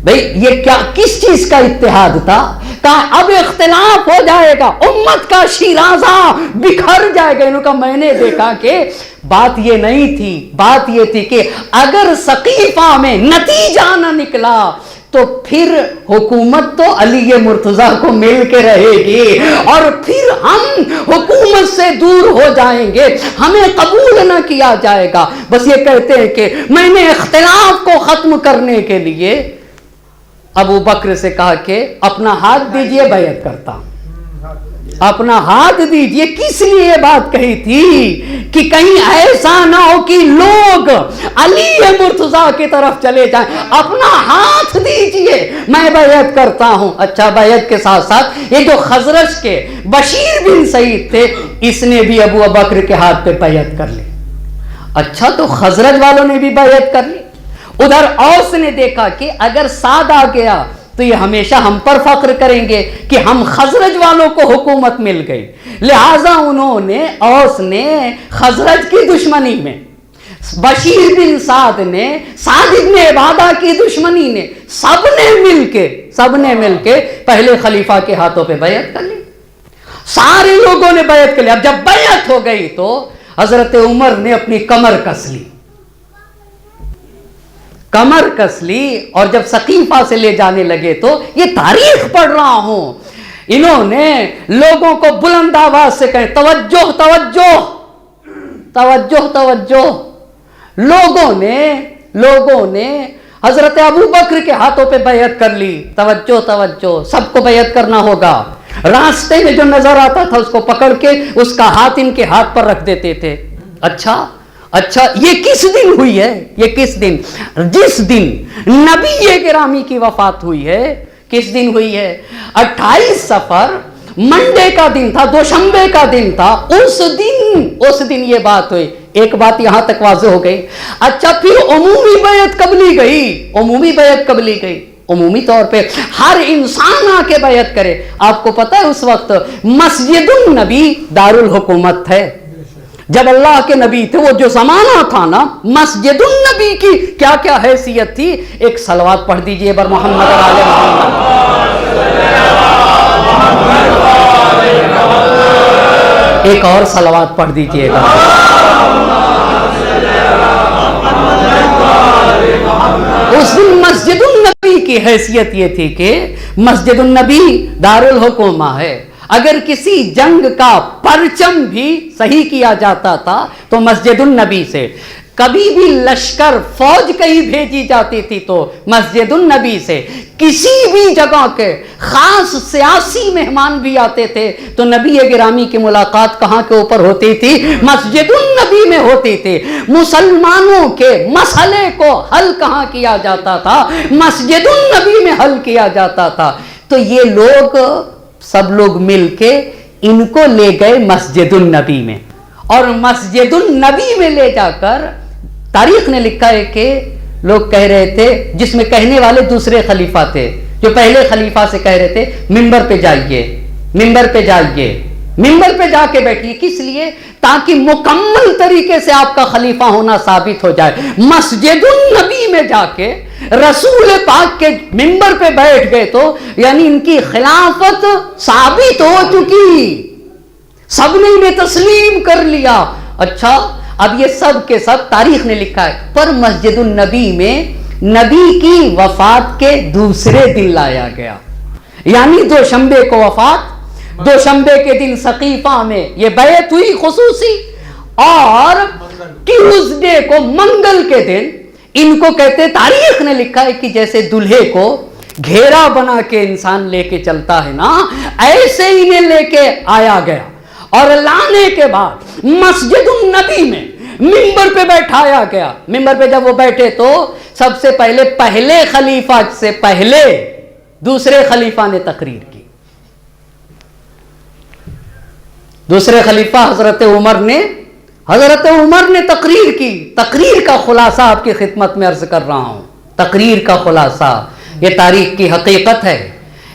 یہ کیا کس چیز کا اتحاد تھا؟ کہا اب اختلاف ہو جائے گا، امت کا شیرازہ بکھر جائے گا. انہوں نے کہا میں نے دیکھا کہ بات یہ نہیں تھی، بات یہ تھی کہ اگر سقیفہ میں نتیجہ نہ نکلا تو پھر حکومت تو علی مرتضیٰ کو مل کے رہے گی اور پھر ہم حکومت سے دور ہو جائیں گے، ہمیں قبول نہ کیا جائے گا. بس یہ کہتے ہیں کہ میں نے اختلاف کو ختم کرنے کے لیے ابو بکر سے کہا کہ اپنا ہاتھ دیجئے بیعت کرتا ہوں. اپنا ہاتھ دیجئے. کس لیے یہ بات کہی تھی کہ کہیں ایسا نہ ہو کہ لوگ علی مرتضیٰ کی طرف چلے جائیں. اپنا ہاتھ دیجئے میں بیعت کرتا ہوں. اچھا بیعت کے ساتھ ساتھ یہ جو خزرج کے بشیر بن سعید تھے اس نے بھی ابو بکر کے ہاتھ پہ بیعت کر لی. اچھا تو خزرج والوں نے بھی بیعت کر لی. ادھر اوس نے دیکھا کہ اگر سعد آ گیا تو یہ ہمیشہ ہم پر فخر کریں گے کہ ہم خزرج والوں کو حکومت مل گئی. لہٰذا انہوں نے اوس نے خزرج کی دشمنی میں، بشیر بن سعد نے سعد ابن عبادہ کی دشمنی نے سب نے مل کے پہلے خلیفہ کے ہاتھوں پہ بیعت کر لی. سارے لوگوں نے بیعت کر لی. اب جب بیعت ہو گئی تو حضرت عمر نے اپنی کمر کس لی اور جب سقیفہ سے لے جانے لگے تو یہ تاریخ پڑھ رہا ہوں، انہوں نے لوگوں کو بلند آواز سے کہے توجہ توجہ توجہ توجہ. لوگوں نے حضرت ابو بکر کے ہاتھوں پہ بیعت کر لی. توجہ توجہ، سب کو بیعت کرنا ہوگا. راستے میں جو نظر آتا تھا اس کو پکڑ کے اس کا ہاتھ ان کے ہاتھ پر رکھ دیتے تھے. اچھا یہ کس دن ہوئی ہے؟ یہ کس دن؟ جس دن نبی گرامی کی وفات ہوئی ہے. کس دن ہوئی ہے؟ 28 صفر منڈے کا دن تھا، دوشنبے کا دن تھا. اس دن یہ بات ہوئی. ایک بات یہاں تک واضح ہو گئی. اچھا پھر عمومی بیعت کب لی گئی؟ عمومی طور پہ ہر انسان آ کے بیعت کرے. آپ کو پتا ہے اس وقت مسجد النبی دارالحکومت ہے. جب اللہ کے نبی تھے وہ جو زمانہ تھا نا، مسجد النبی کی کیا کیا حیثیت تھی. ایک صلوات پڑھ دیجئے بر محمد اور آل محمد. ایک اور صلوات پڑھ دیجئے گا. اس دن مسجد النبی کی حیثیت یہ تھی کہ مسجد النبی دارالحکومہ ہے. اگر کسی جنگ کا پرچم بھی صحیح کیا جاتا تھا تو مسجد النبی سے، کبھی بھی لشکر فوج کہیں بھیجی جاتی تھی تو مسجد النبی سے، کسی بھی جگہ کے خاص سیاسی مہمان بھی آتے تھے تو نبی گرامی کی ملاقات کہاں کے اوپر ہوتی تھی؟ مسجد النبی میں ہوتی تھی. مسلمانوں کے مسئلے کو حل کہاں کیا جاتا تھا؟ مسجد النبی میں حل کیا جاتا تھا. تو یہ سب لوگ مل کے ان کو لے گئے مسجد النبی میں، اور مسجد النبی میں لے جا کر تاریخ نے لکھا ہے کہ لوگ کہہ رہے تھے، جس میں کہنے والے دوسرے خلیفہ تھے، جو پہلے خلیفہ سے کہہ رہے تھے ممبر پہ جا کے بیٹھیے. کس لیے؟ تاکہ مکمل طریقے سے آپ کا خلیفہ ہونا ثابت ہو جائے. مسجد النبی میں جا کے رسول پاک کے ممبر پہ بیٹھ گئے تو یعنی ان کی خلافت ثابت ہو چکی، سب نے انہیں تسلیم کر لیا. اچھا اب یہ سب کے سب تاریخ نے لکھا ہے. پر مسجد النبی میں نبی کی وفات کے دوسرے دن لایا گیا، یعنی دوشنبے کو وفات، دوشنبے کے دن سقیفہ میں یہ بیعت ہوئی خصوصی، اور ٹیوزڈے کو منگل کے دن ان کو کہتے، تاریخ نے لکھا ہے کہ جیسے دلہے کو گھیرا بنا کے انسان لے کے چلتا ہے نا، ایسے انہیں لے کے آیا گیا. اور لانے کے بعد مسجد النبی میں ممبر پہ بیٹھایا گیا. ممبر پہ جب وہ بیٹھے تو سب سے پہلے خلیفہ سے پہلے دوسرے خلیفہ نے تقریر کی. دوسرے خلیفہ حضرت عمر نے تقریر کی. تقریر کا خلاصہ آپ کی خدمت میں عرض کر رہا ہوں. تقریر کا خلاصہ، یہ تاریخ کی حقیقت ہے.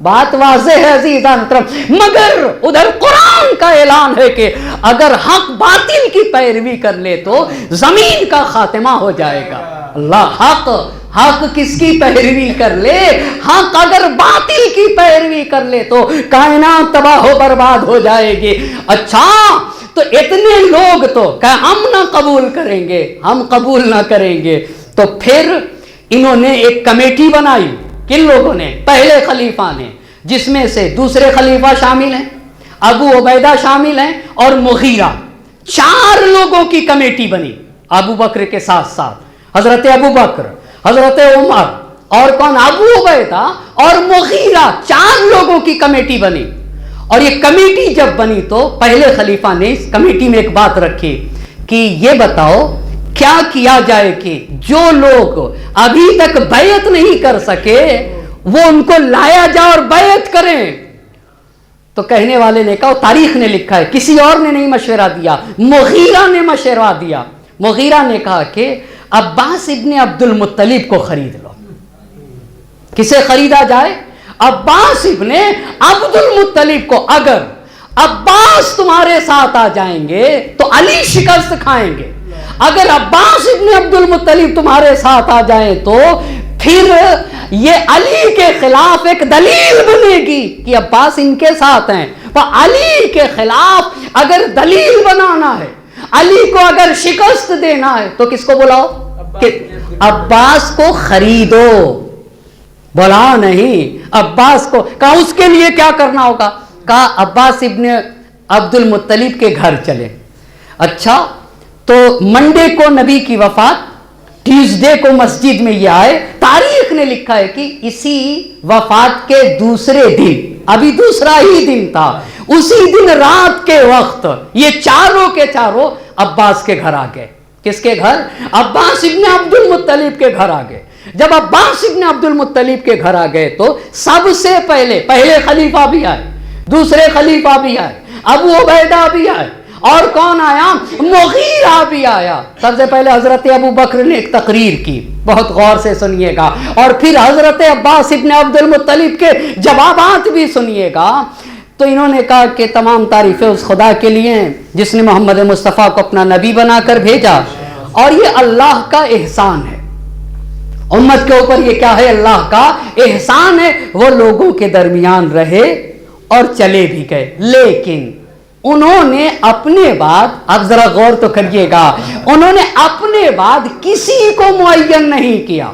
بات واضح ہے عزیزان محترم، مگر ادھر قرآن کا اعلان ہے کہ اگر حق باطل کی پیروی کر لے تو زمین کا خاتمہ ہو جائے گا۔ اللہ، حق کس کی پیروی کر لے؟ حق اگر باطل کی پیروی کر لے تو کائنات تباہ و برباد ہو جائے گی۔ اچھا، تو اتنے لوگ تو کہ ہم نہ قبول کریں گے، ہم قبول نہ کریں گے، تو پھر انہوں نے ایک کمیٹی بنائی۔ کن لوگوں نے؟ پہلے خلیفہ نے، جس میں سے دوسرے خلیفہ شامل ہیں، ابو عبیدہ شامل ہیں اور مغیرہ، 4 لوگوں کی کمیٹی بنی ابو بکر کے ساتھ ساتھ۔ حضرت ابو بکر، حضرت عمر اور کون؟ ابو عبیدہ اور مغیرہ، 4 لوگوں کی کمیٹی بنی۔ اور یہ کمیٹی جب بنی تو پہلے خلیفہ نے اس کمیٹی میں ایک بات رکھی کہ یہ بتاؤ کیا کیا جائے کہ جو لوگ ابھی تک بیعت نہیں کر سکے وہ ان کو لایا جائے اور بیعت کریں۔ تو کہنے والے نے کہا، تاریخ نے لکھا ہے، کسی اور نے نہیں مشورہ دیا، مغیرہ نے مشورہ دیا۔ مغیرہ نے کہا کہ عباس ابن عبد المطلب کو خرید لو۔ کسے خریدا جائے؟ عباس ابن عبد المطلب کو۔ اگر عباس تمہارے ساتھ آ جائیں گے تو علی شکست کھائیں گے، اگر عباس ابن عبد المطلب تمہارے ساتھ آ جائیں تو پھر یہ علی کے خلاف ایک دلیل بنے گی کہ عباس ان کے ساتھ ہیں۔ تو علی کے خلاف اگر دلیل بنانا ہے، علی کو اگر شکست دینا ہے تو کس کو بلاؤ؟ کہ عباس کو خریدو۔ بولا نہیں، عباس کو کہا اس کے لیے کیا کرنا ہوگا؟ کہا عباس ابن عبد المطلب کے گھر چلے۔ اچھا، تو منڈے کو نبی کی وفات، ٹیوزڈے کو مسجد میں یہ آئے۔ تاریخ نے لکھا ہے کہ اسی وفات کے دوسرے دن، ابھی دوسرا ہی دن تھا، اسی دن رات کے وقت یہ چاروں کے چاروں عباس کے گھر آ گئے۔ کس کے گھر؟ عباس ابن عبد المطلب کے گھر آ گئے۔ جب عباس ابن عبد المطلب کے گھر آ گئے تو سب سے پہلے خلیفہ بھی آئے، دوسرے خلیفہ بھی آئے، ابو عبیدہ بھی آئے، اور کون آیا؟ مغیرہ بھی آیا۔ سب سے پہلے حضرت ابو بکر نے ایک تقریر کی، بہت غور سے سنیے گا، اور پھر حضرت عباس ابن عبد المطلب کے جوابات بھی سنیے گا۔ تو انہوں نے کہا کہ تمام تعریفیں اس خدا کے لیے ہیں جس نے محمد مصطفیٰ کو اپنا نبی بنا کر بھیجا، اور یہ اللہ کا احسان ہے امت کے اوپر۔ یہ کیا ہے؟ اللہ کا احسان ہے، وہ لوگوں کے درمیان رہے اور چلے بھی گئے۔ لیکن انہوں نے اپنے بعد، اب ذرا غور تو کریے گا، انہوں نے اپنے بعد کسی کو معین نہیں کیا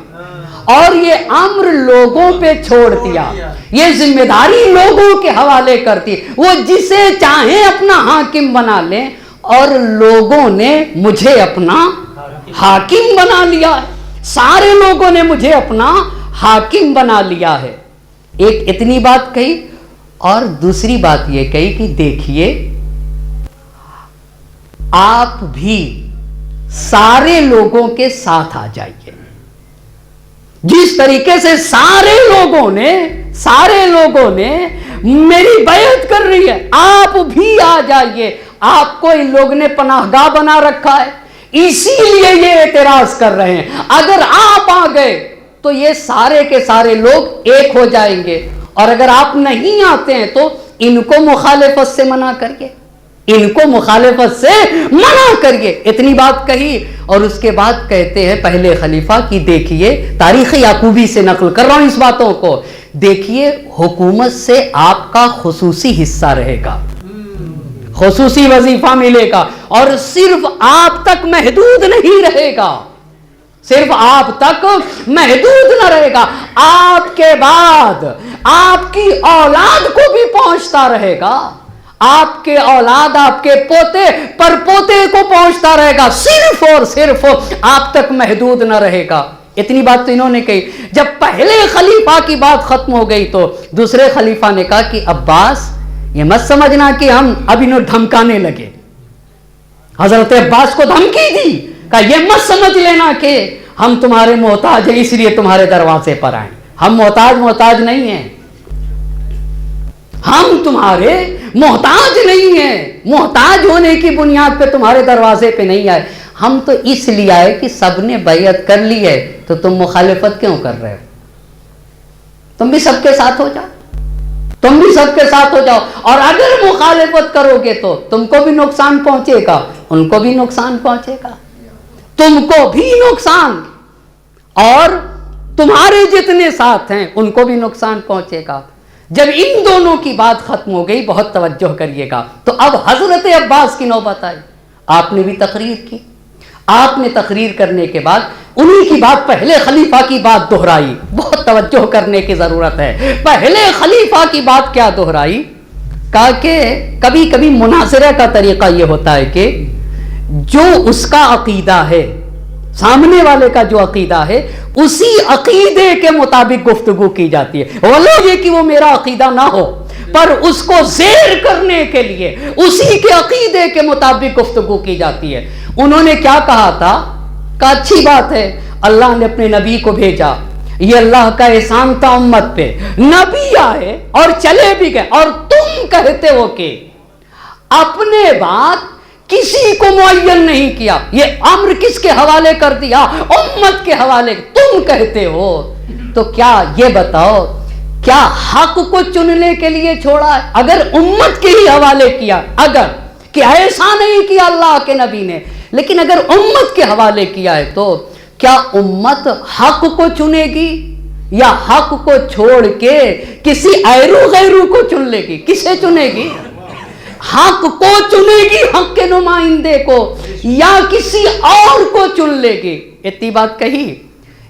اور یہ امر لوگوں پہ چھوڑ دیا، یہ ذمہ داری لوگوں کے حوالے کرتی، وہ جسے چاہیں اپنا حاکم بنا لیں، اور لوگوں نے مجھے اپنا حاکم بنا لیا ہے، سارے لوگوں نے مجھے اپنا حاکم بنا لیا ہے۔ ایک اتنی بات کہی، اور دوسری بات یہ کہی کہ دیکھیے آپ بھی سارے لوگوں کے ساتھ آ جائیے، جس طریقے سے سارے لوگوں نے میری بیعت کر رہی ہے، آپ بھی آ جائیے۔ آپ کو ان لوگ نے پناہ گاہ بنا رکھا ہے، اسی لیے یہ اعتراض کر رہے ہیں۔ اگر آپ آ گئے تو یہ سارے کے سارے لوگ ایک ہو جائیں گے، اور اگر آپ نہیں آتے ہیں تو ان کو مخالفت سے منع کریے، ان کو مخالفت سے منع کریے۔ اتنی بات کہی، اور اس کے بعد کہتے ہیں پہلے خلیفہ کی، دیکھیے تاریخ یعقوبی سے نقل کر رہا ہوں اس باتوں کو، دیکھیے حکومت سے آپ کا خصوصی حصہ رہے گا، خصوصی وظیفہ ملے گا، اور صرف آپ تک محدود نہیں رہے گا، صرف آپ تک محدود نہ رہے گا، آپ کے بعد آپ کی اولاد کو بھی پہنچتا رہے گا، آپ کے اولاد، آپ کے پوتے پر پوتے کو پہنچتا رہے گا، صرف اور صرف آپ تک محدود نہ رہے گا۔ اتنی بات تو انہوں نے کہی۔ جب پہلے خلیفہ کی بات ختم ہو گئی تو دوسرے خلیفہ نے کہا کہ عباس یہ مت سمجھنا کہ ہم اب انہوں دھمکانے لگے، حضرت عباس کو دھمکی دی، کہا یہ مت سمجھ لینا کہ ہم تمہارے محتاج ہیں اس لیے تمہارے دروازے پر آئیں، ہم محتاج نہیں ہیں، ہم تمہارے محتاج نہیں ہیں، محتاج ہونے کی بنیاد پہ تمہارے دروازے پہ نہیں آئے، ہم تو اس لیے آئے کہ سب نے بیعت کر لی ہے، تو تم مخالفت کیوں کر رہے ہو؟ تم بھی سب کے ساتھ ہو جاؤ، تم بھی سب کے ساتھ ہو جاؤ، اور اگر مخالفت کرو گے تو تم کو بھی نقصان پہنچے گا، ان کو بھی نقصان پہنچے گا، تم کو بھی نقصان، اور تمہارے جتنے ساتھ ہیں ان کو بھی نقصان پہنچے گا۔ جب ان دونوں کی بات ختم ہو گئی، بہت توجہ کریے گا، تو اب حضرت عباس کی نوبت آئی۔ آپ نے بھی تقریر کی، آپ نے تقریر کرنے کے بعد انہی کی بات، پہلے خلیفہ کی بات دہرائی، بہت توجہ کرنے کی ضرورت ہے۔ پہلے خلیفہ کی بات کیا دہرائی؟ کہا کہ کبھی کبھی مناظرہ کا طریقہ یہ ہوتا ہے کہ جو اس کا عقیدہ ہے، سامنے والے کا جو عقیدہ ہے، اسی عقیدے کے مطابق گفتگو کی جاتی ہے، ولو یہ کہ وہ میرا عقیدہ نہ ہو، پر اس کو زیر کرنے کے لیے اسی کے عقیدے کے مطابق گفتگو کی جاتی ہے۔ انہوں نے کیا کہا تھا کہ اچھی بات ہے، اللہ نے اپنے نبی کو بھیجا، یہ اللہ کا احسان تھا امت پہ، نبی آئے اور چلے بھی گئے، اور تم کہتے ہو کہ اپنے بات کسی کو معین نہیں کیا، یہ امر کس کے حوالے کر دیا؟ امت کے حوالے۔ تم کہتے ہو تو کیا یہ بتاؤ، کیا حق کو چننے کے لیے چھوڑا ہے؟ اگر امت کے ہی حوالے کیا، اگر کہ ایسا نہیں کیا اللہ کے نبی نے، لیکن اگر امت کے حوالے کیا ہے تو کیا امت حق کو چنے گی یا حق کو چھوڑ کے کسی ایرو غیرو کو چن لے گی؟ کسے چنے گی؟ حق کو چنے گی، حق کے نمائندے کو، یا کسی اور کو چن لے گی؟ اتنی بات کہی۔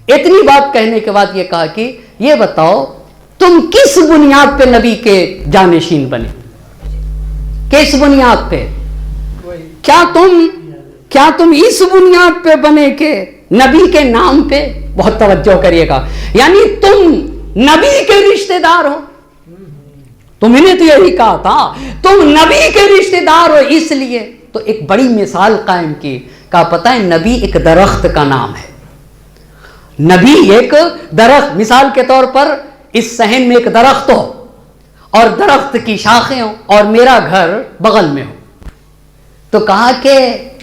اتنی بات کہنے کے بعد یہ کہا کہ یہ بتاؤ تم کس بنیاد پہ نبی کے جانشین بنے؟ کس بنیاد پہ؟ کیا تم اس بنیاد پہ بنے کہ نبی کے نام پہ؟ بہت توجہ کریے گا، یعنی تم نبی کے رشتہ دار ہو، تم نے تو یہی کہا تھا تم نبی کے رشتہ دار ہو، اس لیے تو ایک بڑی مثال قائم کی، کہا پتہ ہے نبی ایک درخت کا نام ہے، نبی ایک درخت، مثال کے طور پر اس صحن میں ایک درخت ہو اور درخت کی شاخیں ہوں اور میرا گھر بغل میں ہو، تو کہا کہ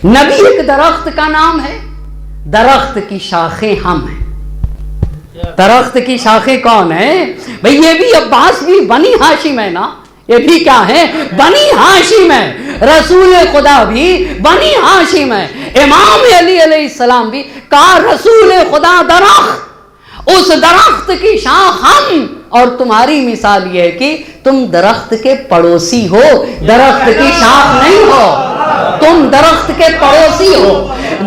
نبی ایک درخت کا نام ہے، درخت کی شاخیں ہم ہیں۔ درخت کی شاخیں کون ہیں بھئی؟ یہ بھی عباس بھی بنی ہاشم ہے نا، یہ بھی کیا ہے؟ بنی ہاشم ہے، رسول خدا بھی بنی ہاشم ہے، امام علی علیہ السلام بھی کہا رسول خدا درخت، اس درخت کی شاخ ہم، اور تمہاری مثال یہ ہے کہ تم درخت کے پڑوسی ہو، درخت کی شاخ نہیں ہو، تم درخت کے پڑوسی ہو،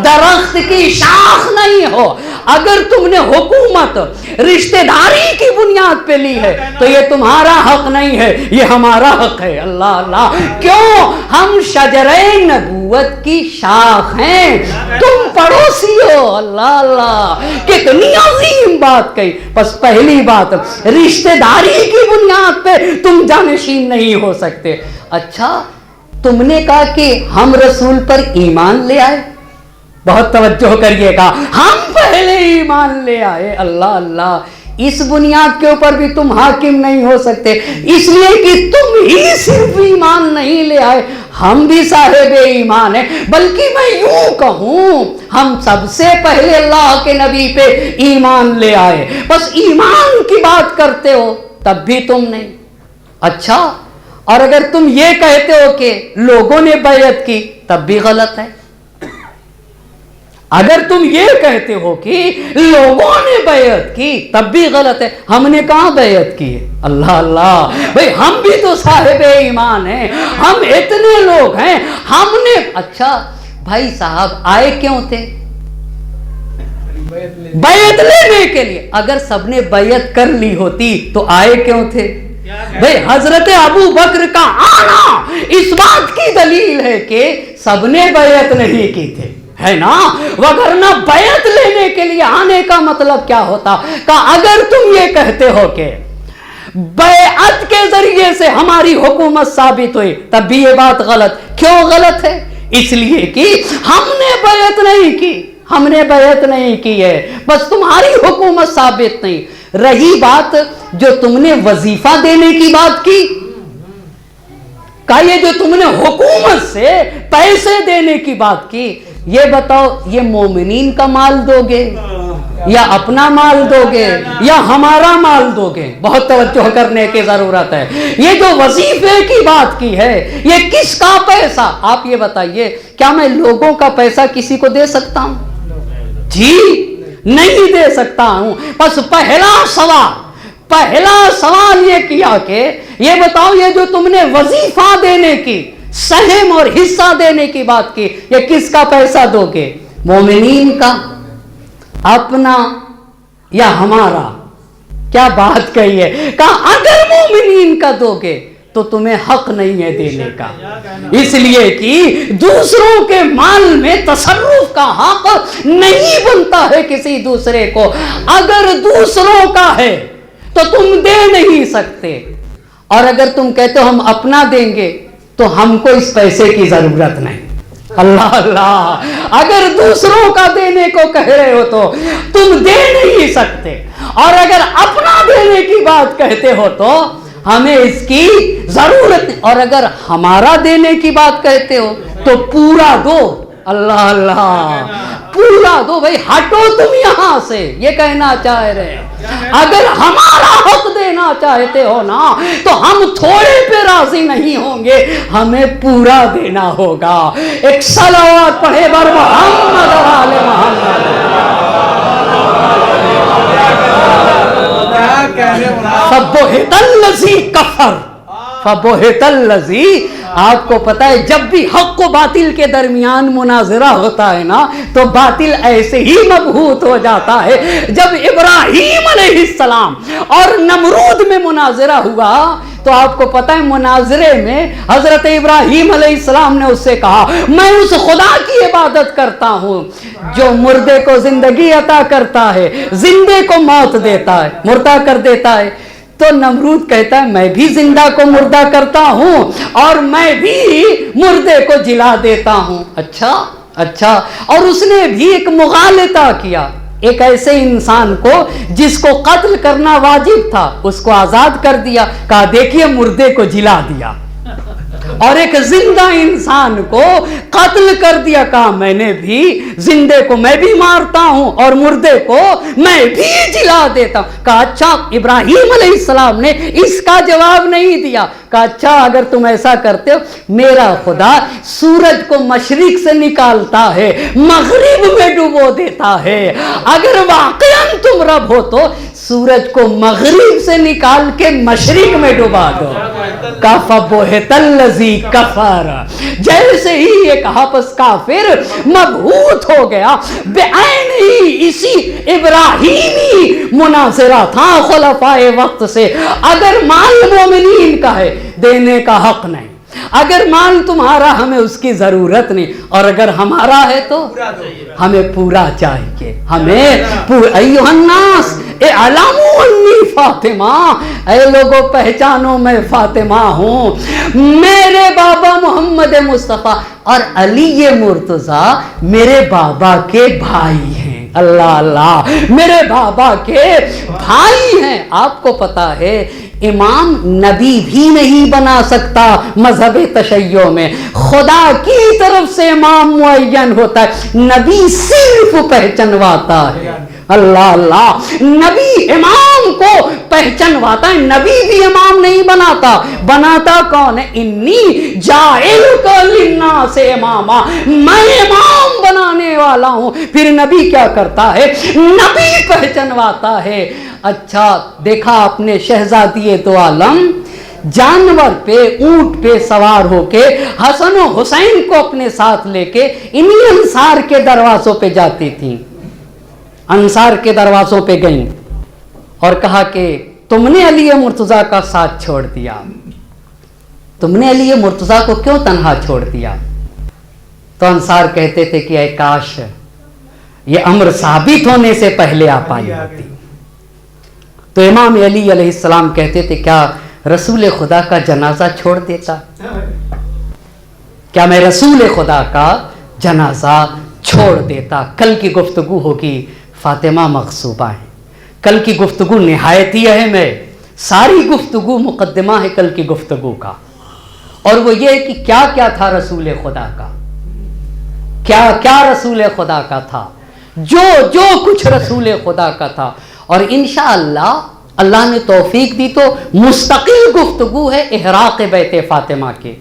درخت کی شاخ نہیں ہو۔ اگر تم نے حکومت رشتہ داری کی بنیاد پہ لی ہے تو یہ تمہارا حق نہیں ہے، یہ ہمارا حق ہے۔ اللہ اللہ، کیوں؟ ہم شجرہ نبوت کی شاخ ہیں، تم پڑوسی ہو۔ اللہ اللہ، کتنی عظیم بات کہی۔ بس پہلی بات، رشتہ داری کی بنیاد پہ تم جانشین نہیں ہو سکتے۔ اچھا، تم نے کہا کہ ہم رسول پر ایمان لے آئے، بہت توجہ کریے گا، ہم پہلے ایمان لے آئے۔ اللہ اللہ، اس بنیاد کے اوپر بھی تم حاکم نہیں ہو سکتے، اس لیے کہ تم ہی صرف ایمان نہیں لے آئے، ہم بھی صاحب ایمان ہیں، بلکہ میں یوں کہوں ہم سب سے پہلے اللہ کے نبی پہ ایمان لے آئے، بس ایمان کی بات کرتے ہو تب بھی تم نہیں۔ اچھا، اور اگر تم یہ کہتے ہو کہ لوگوں نے بیعت کی تب بھی غلط ہے، اگر تم یہ کہتے ہو کہ لوگوں نے بیعت کی تب بھی غلط ہے۔ ہم نے کہاں بیعت کی ہے؟ اللہ اللہ، بھئی ہم بھی تو صاحب ایمان ہیں، ہم اتنے لوگ ہیں، ہم نے۔ اچھا بھائی صاحب، آئے کیوں تھے؟ بیعت لینے کے لیے۔ اگر سب نے بیعت کر لی ہوتی تو آئے کیوں تھے؟ بھئی حضرت ابو بکر کا آنا اس بات کی دلیل ہے کہ سب نے بیعت نہیں کی تھے، ہے نا، وگرنہ بیعت لینے کے لیے آنے کا مطلب کیا ہوتا؟ کہ اگر تم یہ کہتے ہو کہ بیعت کے ذریعے سے ہماری حکومت ثابت ہوئی تب بھی یہ بات غلط۔ کیوں غلط ہے؟ اس لیے کہ ہم نے بیعت نہیں کی، ہم نے بیعت نہیں کی ہے، بس تمہاری حکومت ثابت نہیں۔ رہی بات جو تم نے وظیفہ دینے کی بات کی، کہا یہ جو تم نے حکومت سے پیسے دینے کی بات کی، یہ بتاؤ یہ مومنین کا مال دو گے یا اپنا مال دو گے یا ہمارا مال دو گے؟ بہت توجہ کرنے کی ضرورت ہے. یہ جو وظیفے کی بات کی ہے یہ کس کا پیسہ؟ آپ یہ بتائیے کیا میں لوگوں کا پیسہ کسی کو دے سکتا ہوں؟ جی نہیں دے سکتا ہوں. بس پہلا سوال یہ کیا کہ یہ بتاؤ یہ جو تم نے وظیفہ دینے کی، سہم اور حصہ دینے کی بات کی، یہ کس کا پیسہ دو گے؟ مومنین کا، اپنا یا ہمارا؟ کیا بات کہی ہے؟ کہا اگر مومنین کا دو گے تو تمہیں حق نہیں ہے دینے کا، اس لیے کہ دوسروں کے مال میں تصرف کا حق نہیں بنتا ہے کسی دوسرے کو. اگر دوسروں کا ہے تو تم دے نہیں سکتے، اور اگر تم کہتے ہو ہم اپنا دیں گے تو ہم کو اس پیسے کی ضرورت نہیں. اللہ اللہ، اگر دوسروں کا دینے کو کہہ رہے ہو تو تم دے نہیں سکتے، اور اگر اپنا دینے کی بات کہتے ہو تو ہمیں اس کی ضرورت نہیں، اور اگر ہمارا دینے کی بات کہتے ہو تو پورا دو. اللہ اللہ، پورا دو بھائی، ہٹو تم یہاں سے، یہ کہنا چاہ رہے. اگر ہمارا حق دینا چاہتے ہو نا تو ہم تھوڑے پہ راضی نہیں ہوں گے، ہمیں پورا دینا ہوگا. ایک صلوات پڑھے بر محمد و آل محمد. فبہت الذی کفر، فبہت الذی. آپ کو پتا ہے جب بھی حق و باطل کے درمیان مناظرہ ہوتا ہے نا تو باطل ایسے ہی مبہوت ہو جاتا ہے. جب ابراہیم علیہ السلام اور نمرود میں مناظرہ ہوا تو آپ کو پتا ہے مناظرے میں حضرت ابراہیم علیہ السلام نے اس سے کہا میں اس خدا کی عبادت کرتا ہوں جو مردے کو زندگی عطا کرتا ہے، زندے کو موت دیتا ہے، مردہ کر دیتا ہے. تو نمرود کہتا ہے میں بھی زندہ کو مردہ کرتا ہوں اور میں بھی مردے کو جلا دیتا ہوں. اچھا، اور اس نے بھی ایک مغالطہ کیا. ایک ایسے انسان کو جس کو قتل کرنا واجب تھا اس کو آزاد کر دیا، کہا دیکھیے مردے کو جلا دیا. اور ایک زندہ انسان کو قتل کر دیا، کہا میں نے بھی زندے کو میں بھی مارتا ہوں اور مردے کو میں بھی جلا دیتا ہوں. کہا اچھا. ابراہیم علیہ السلام نے اس کا جواب نہیں دیا. کہا اچھا اگر تم ایسا کرتے ہو میرا خدا سورج کو مشرق سے نکالتا ہے مغرب میں ڈبو دیتا ہے، اگر واقعاً تم رب ہو تو سورج کو مغرب سے نکال کے مشرق میں ڈبا دو. فبہت الذی کفر. جیسے ہی یہ کہا پس کافر مبہوت ہو گیا. بعین ہی اسی ابراہیمی مناظرہ تھا خلفائے وقت سے. اگر مال مومنین کا ہے دینے کا حق نہیں، اگر مال تمہارا ہمیں اس کی ضرورت نہیں، اور اگر ہمارا ہے تو ہمیں پورا چاہیے. ہمیں ایھا الناس اعلموا انی فاطمہ، اے لوگوں پہچانو میں فاطمہ ہوں. میرے بابا محمد مصطفیٰ اور علی مرتضیٰ میرے بابا کے بھائی ہیں. اللہ اللہ، میرے بابا کے بھائی ہیں. آپ کو پتا ہے امام نبی بھی نہیں بنا سکتا مذہب تشیع میں، خدا کی طرف سے امام معین ہوتا ہے، نبی صرف پہچنواتا ہے. اللہ اللہ، نبی امام کو پہچنواتا ہے، نبی بھی امام نہیں بناتا. بناتا کون ہے؟ انی جاعلک للناس اماما، میں امام بنانے والا ہوں. پھر نبی کیا کرتا ہے؟ نبی پہچنواتا ہے. اچھا دیکھا آپ نے شہزادی دو عالم جانور پہ اونٹ پہ سوار ہو کے حسن و حسین کو اپنے ساتھ لے کے انہی انصار کے دروازوں پہ جاتی تھیں. انصار کے دروازوں پہ گئیں اور کہا کہ تم نے علی مرتضیٰ کا ساتھ چھوڑ دیا، تم نے علی مرتضیٰ کو کیوں تنہا چھوڑ دیا؟ تو انصار کہتے تھے کہ اے کاش یہ امر ثابت ہونے سے پہلے آپ آئی ہوتی. تو امام علی علیہ السلام کہتے تھے کیا رسول خدا کا جنازہ چھوڑ دیتا؟ کیا میں رسول خدا کا جنازہ چھوڑ دیتا؟ کل کی گفتگو ہوگی فاطمہ مغصوبہ ہیں. کل کی گفتگو نہایت ہی اہم ہے. ساری گفتگو مقدمہ ہے کل کی گفتگو کا، اور وہ یہ کہ کیا کیا تھا رسول خدا کا، کیا کیا رسول خدا کا تھا. جو کچھ رسول خدا کا تھا. اور انشاءاللہ اللہ نے توفیق دی تو مستقل گفتگو ہے احراق بیت فاطمہ کے.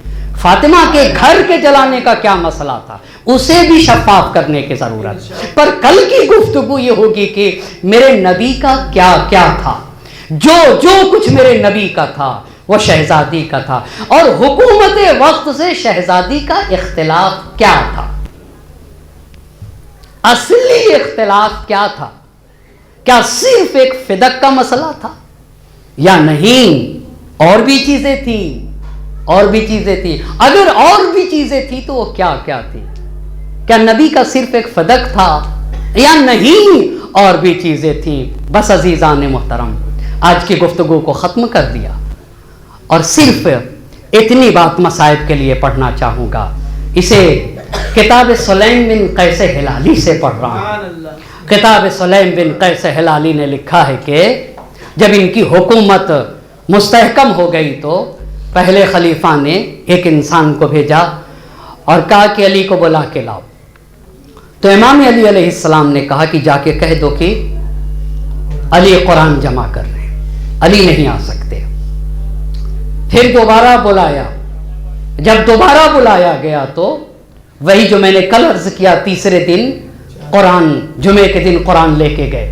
فاطمہ کے گھر کے جلانے کا کیا مسئلہ تھا اسے بھی شفاف کرنے کی ضرورت. پر کل کی گفتگو یہ ہوگی کہ میرے نبی کا کیا کیا تھا. جو کچھ میرے نبی کا تھا وہ شہزادی کا تھا. اور حکومت وقت سے شہزادی کا اختلاف کیا تھا, اصلی اختلاف کیا تھا. کیا صرف ایک فدق کا مسئلہ تھا یا نہیں, اور بھی چیزیں تھیں, اور بھی چیزیں تھیں. اگر اور بھی چیزیں تھیں تو وہ کیا کیا تھی. کیا نبی کا صرف ایک فدق تھا یا نہیں, اور بھی چیزیں تھیں. بس عزیزان محترم, آج کی گفتگو کو ختم کر دیا اور صرف اتنی بات مصائب کے لیے پڑھنا چاہوں گا. اسے کتاب سلیم بن قیس ہلالی سے پڑھ رہا ہوں. کتاب سلیم بن قیس ہلالی نے لکھا ہے کہ جب ان کی حکومت مستحکم ہو گئی تو پہلے خلیفہ نے ایک انسان کو بھیجا اور کہا کہ علی کو بلا کے لاؤ. تو امام علی علیہ السلام نے کہا کہ جا کے کہہ دو کہ علی قرآن جمع کر رہے ہیں, علی نہیں آ سکتے. پھر دوبارہ بلایا. جب دوبارہ بلایا گیا تو وہی جو میں نے کل عرض کیا, تیسرے دن قرآن, جمعے کے دن قرآن لے کے گئے.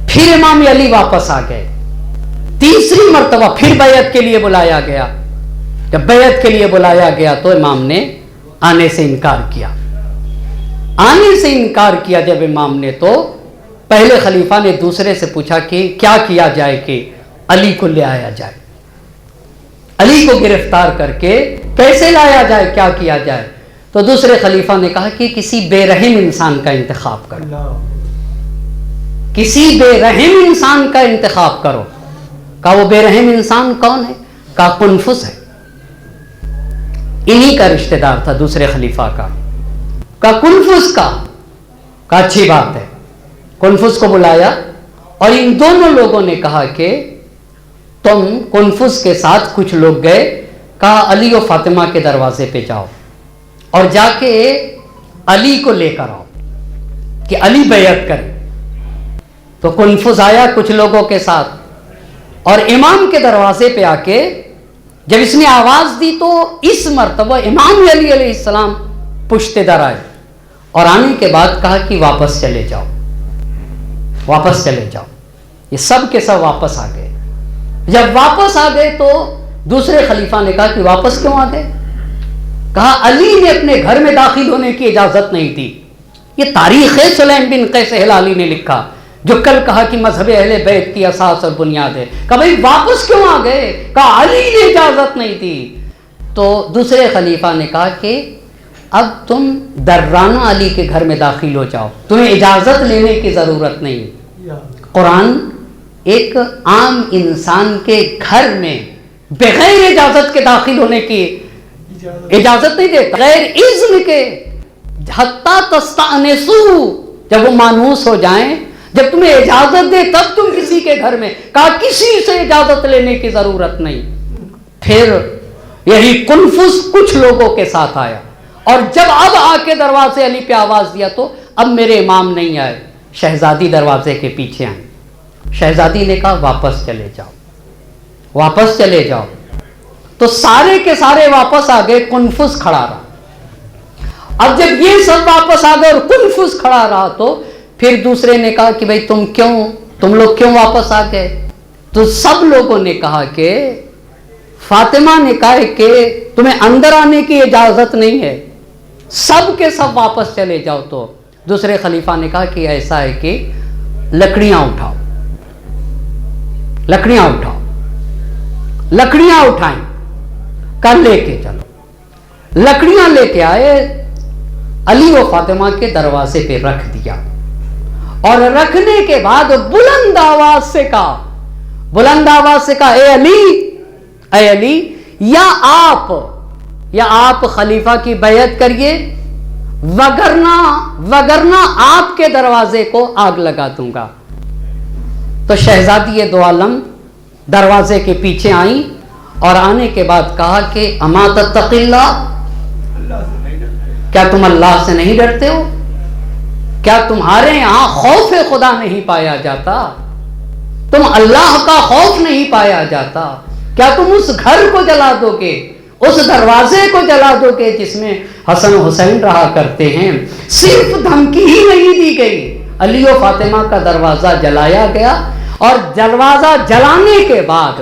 پھر امام علی واپس آ گئے. تیسری مرتبہ پھر بیعت کے لیے بلایا گیا. جب بیعت کے لیے بلایا گیا تو امام نے آنے سے انکار کیا. آنے سے انکار کیا جب امام نے, تو پہلے خلیفہ نے دوسرے سے پوچھا کہ کیا کیا جائے کہ علی کو لے آیا جائے, علی کو گرفتار کر کے کیسے لایا جائے, کیا کیا جائے. تو دوسرے خلیفہ نے کہا کہ کسی بے رحم انسان کا انتخاب کرو, کسی بے رحم انسان کا انتخاب کرو. کہا وہ بے رحم انسان کون ہے؟ کہا کنفس ہے. انہی کا رشتہ دار تھا دوسرے خلیفہ کا. کہا کنفس کا. کہا اچھی بات ہے. کنفس کو بلایا اور ان دونوں لوگوں نے کہا کہ تم کنفس کے ساتھ کچھ لوگ گئے. کہا علی و فاطمہ کے دروازے پہ جاؤ اور جا کے علی کو لے کر آؤ کہ علی بیعت کرے. تو کنفس آیا کچھ لوگوں کے ساتھ اور امام کے دروازے پہ آ کے جب اس نے آواز دی تو اس مرتبہ امام علی علیہ السلام پشت در آئے اور آنے کے بعد کہا کہ واپس چلے جاؤ, واپس چلے جاؤ. یہ سب کے سب واپس آ گئے. جب واپس آ گئے تو دوسرے خلیفہ نے کہا کہ واپس کیوں آ گئے؟ کہا علی نے اپنے گھر میں داخل ہونے کی اجازت نہیں دی. یہ تاریخ سلیم بن قیس ہلالی نے لکھا, جو کل کہا کہ مذہب اہل بیت کی اساس اور بنیاد ہے. کہا بھائی واپس کیوں آ گئے؟ کہا علی نے اجازت نہیں دی. تو دوسرے خلیفہ نے کہا کہ اب تم درانہ علی کے گھر میں داخل ہو جاؤ, تمہیں اجازت لینے کی ضرورت نہیں. قرآن ایک عام انسان کے گھر میں بغیر اجازت کے داخل ہونے کی اجازت نہیں دیتا, غیر اذن کے. حتی تستأنسوا, جب وہ مانوس ہو جائیں, جب تمہیں اجازت دے تب تم کسی کے گھر میں. کہا کسی سے اجازت لینے کی ضرورت نہیں. پھر یہی کنفس کچھ لوگوں کے ساتھ آیا اور جب اب آ کے دروازے علی پہ آواز دیا تو اب میرے امام نہیں آئے, شہزادی دروازے کے پیچھے آئے. شہزادی نے کہا واپس چلے جاؤ, واپس چلے جاؤ. تو سارے کے سارے واپس آ گئے, کنفس کھڑا رہا. اب جب یہ سب واپس آ گئے اور کنفس کھڑا رہا تو پھر دوسرے نے کہا کہ بھائی تم لوگ کیوں واپس آ گئے؟ تو سب لوگوں نے کہا کہ فاطمہ نے کہا کہ تمہیں اندر آنے کی اجازت نہیں ہے, سب کے سب واپس چلے جاؤ. تو دوسرے خلیفہ نے کہا کہ ایسا ہے کہ لکڑیاں اٹھاؤ, لکڑیاں اٹھاؤ. لکڑیاں اٹھائیں, کر لے کے چلو. لکڑیاں لے کے آئے, علی و فاطمہ کے دروازے پہ رکھ دیا اور رکھنے کے بعد بلند آواز سے کہا, بلند آواز سے کہا اے علی, اے علی, یا آپ خلیفہ کی بیعت کریے وگرنہ آپ کے دروازے کو آگ لگا دوں گا. تو شہزادی دو عالم دروازے کے پیچھے آئیں اور آنے کے بعد کہا کہ اما تتقی اللہ, کیا تم اللہ سے نہیں ڈرتے ہو؟ کیا تمہارے یہاں خوف خدا نہیں پایا جاتا؟ تم اللہ کا خوف نہیں پایا جاتا؟ کیا تم اس گھر کو جلا دو گے، اس دروازے کو جلا دو گے جس میں حسن و حسین رہا کرتے ہیں؟ صرف دھمکی ہی نہیں دی گئی، علی و فاطمہ کا دروازہ جلایا گیا، اور دروازہ جلانے کے بعد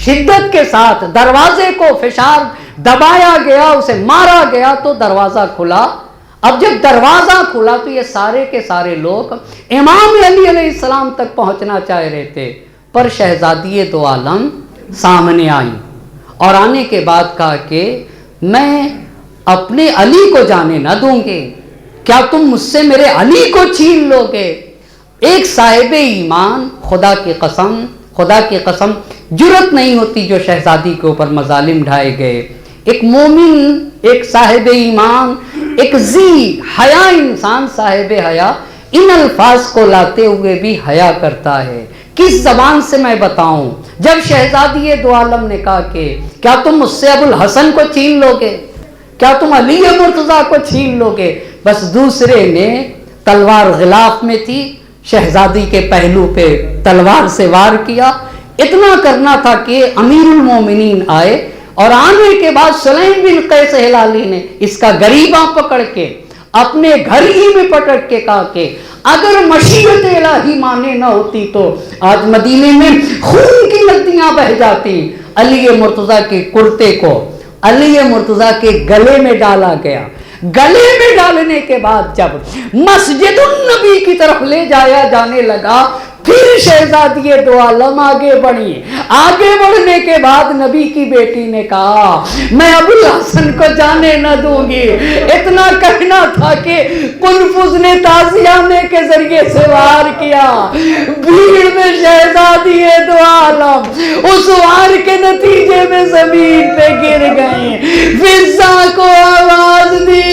شدت کے ساتھ دروازے کو فشار دبایا گیا، اسے مارا گیا تو دروازہ کھلا۔ اب جب دروازہ کھلا تو یہ سارے کے سارے لوگ امام علی علیہ السلام تک پہنچنا چاہ رہے تھے، پر شہزادی دو عالم سامنے آئی اور آنے کے بعد کہا کہ میں اپنے علی کو جانے نہ دوں گے، کیا تم مجھ سے میرے علی کو چھین لو گے؟ ایک صاحب ایمان، خدا کی قسم جرت نہیں ہوتی جو شہزادی کے اوپر مظالم ڈھائے گئے۔ ایک مومن، ایک صاحب ایمان، ایک ذی حیا انسان، صاحب حیا، ان الفاظ کو لاتے ہوئے بھی حیا کرتا ہے۔ کس زبان سے میں بتاؤں؟ جب شہزادی دو عالم نے کہا کہ کیا تم مجھ سے ابو الحسن کو چھین لو گے، کیا تم علی مرتضیٰ کو چھین لو گے؟ بس دوسرے نے تلوار غلاف میں تھی، شہزادی کے پہلو پہ تلوار سے وار کیا۔ اتنا کرنا تھا کہ امیر المومنین آئے، اور آنے کے بعد سلیم بن قیس ہلالی نے اس کا گریباں پکڑ کے اپنے گھر ہی میں پٹک کے کہا کہ اگر مشیت الہی مانے نہ ہوتی تو آج مدینے میں خون کی ندیاں بہ جاتی۔ علی مرتضیٰ کے کرتے کو علی مرتضیٰ کے گلے میں ڈالا گیا۔ گلے میں ڈالنے کے بعد جب مسجد النبی کی طرف لے جایا جانے لگا، پھر شہزادی دو عالم آگے بڑھی۔ آگے بڑھنے کے بعد نبی کی بیٹی نے کہا میں ابو الحسن کو جانے نہ دوں گی۔ اتنا کہنا تھا کہ قنفذ نے تازیانے کے ذریعے سے وار کیا، بھیڑ میں شہزادی دو عالم اس وار کے نتیجے میں زمین پہ گر گئے۔ فضا کو آواز دی،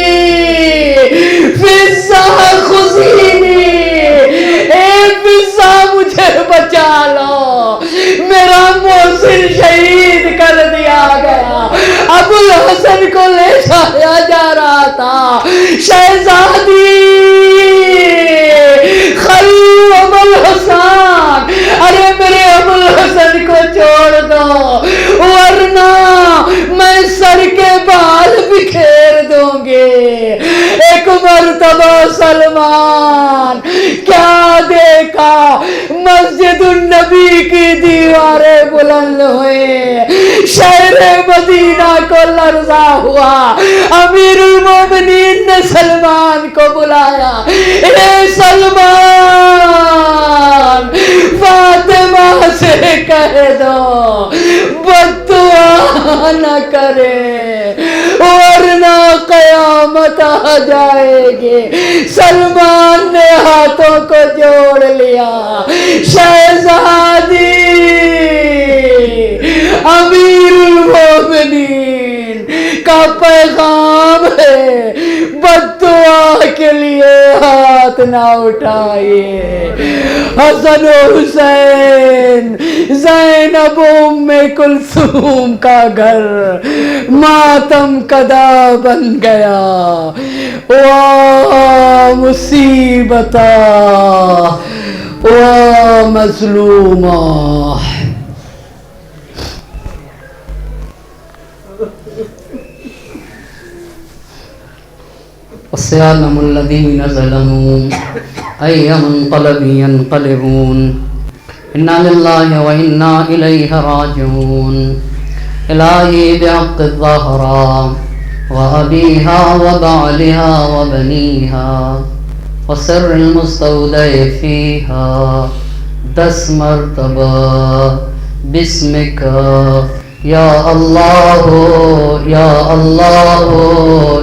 فضا خزینی، اے فضا مجھے بچا لو، میرا محسن شہید کر دیا گیا۔ ابو الحسن کو لے جایا جا رہا تھا، شہزادی خلو ابو الحسن، ارے میرے ابو الحسن کو چھوڑ دو ورنہ میں سر کے بال بکھیر دوں گے۔ ایک مرتبہ سلمان کیا دیکھا، مسجد النبی کی دیواریں بلند ہوئے، شہر مدینہ کو لرزا ہوا۔ امیر المومنین نے سلمان کو بلایا، اے سلمان فاطمہ سے کہہ دو بد دعا نہ کرے ورنہ قیامت آ جائے گی۔ سلمان نے ہاتھوں کو جوڑ لیا، شہزادی امیر المومنین کا پیغام ہے، بد دعا کے لیے ہاتھ نہ اٹھائیے۔ حسن و حسین، زینب ام کلثوم کا گھر ماتم کدا بن گیا۔ واہ مصیبتہ، واہ مظلومہ۔ وسيعلم الذين ظلموا أي منقلب ينقلبون إنا لله وإنا إليه راجعون إلهي بحق الظهر وأبيها وبعلها وبنيها وسر المستودع فيها 10 مرتبہ بسمك یا اللہ یا اللہ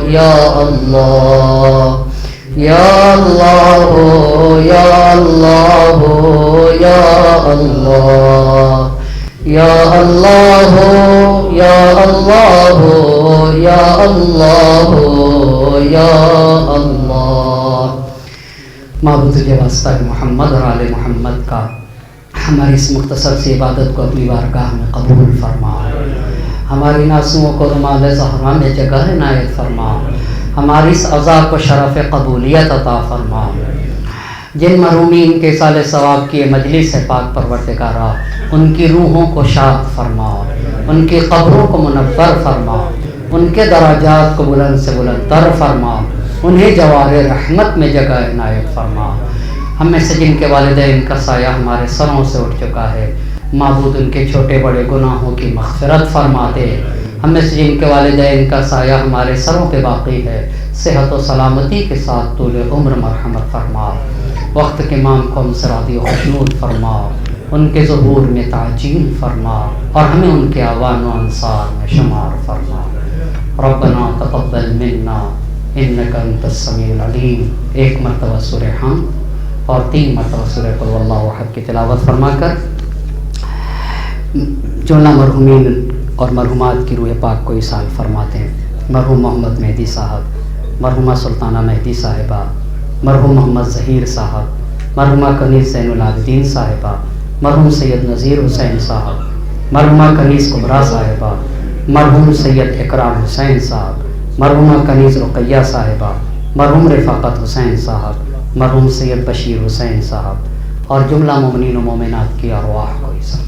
یا اللہ یا اللہ یا اللہ یا اللہ یا اللہ یا اللہ یا اللہ یا اللہ۔ معبود کے واسطہ محمد اور آل محمد کا ہماری اس مختصر سی عبادت کو اپنی بارگاہ میں قبول فرما، ہماری ناسوں کو رمال زہرا میں جگہ عنایت فرما، ہماری اس عزا کو شرف قبولیت عطا فرما۔ جن مرحومین کے سال ثواب کی مجلس ہے پاک پروردگارا، ان کی روحوں کو شاد فرما، ان کی قبروں کو منور فرما، ان کے درجات کو بلند سے بلند تر فرما، انہیں جوار رحمت میں جگہ عنایت فرما۔ ہم میں سے جن کے والدین کا سایہ ہمارے سروں سے اٹھ چکا ہے، معبود ان کے چھوٹے بڑے گناہوں کی مغفرت فرما دے۔ ہم میں سے جن کے والدین کا سایہ ہمارے سروں پہ باقی ہے، صحت و سلامتی کے ساتھ طول عمر مرحمت فرما، وقت کے امام کو ہم سے راضی و خوشنود فرما، ان کے ظہور میں تعجیل فرما اور ہمیں ان کے اعوان و انصار میں شمار فرما۔ ربنا تقبل منا انک انت السمیع العلیم۔ ایک مرتبہ سورہ حمد اور 3 مرتبہ سورہ قل واللہ احد کی تلاوت فرما کر جملہ مرحومین اور مرحومات کی روح پاک کو ایصال فرماتے ہیں۔ مرحوم محمد مہدی صاحب، مرحومہ سلطانہ مہدی صاحبہ، مرحوم محمد ظہیر صاحب، مرحومہ کنیز زین العابدین صاحبہ، مرحوم سید نذیر حسین صاحب، مرحومہ کنیز کبریٰ صاحبہ، مرحوم سید اکرام حسین صاحب، مرحومہ کنیز رقیہ صاحبہ، مرحوم رفاقت حسین صاحب، مرحوم سید بشیر حسین صاحب اور جملہ مومنین و مومنات کی ارواح کو ایصال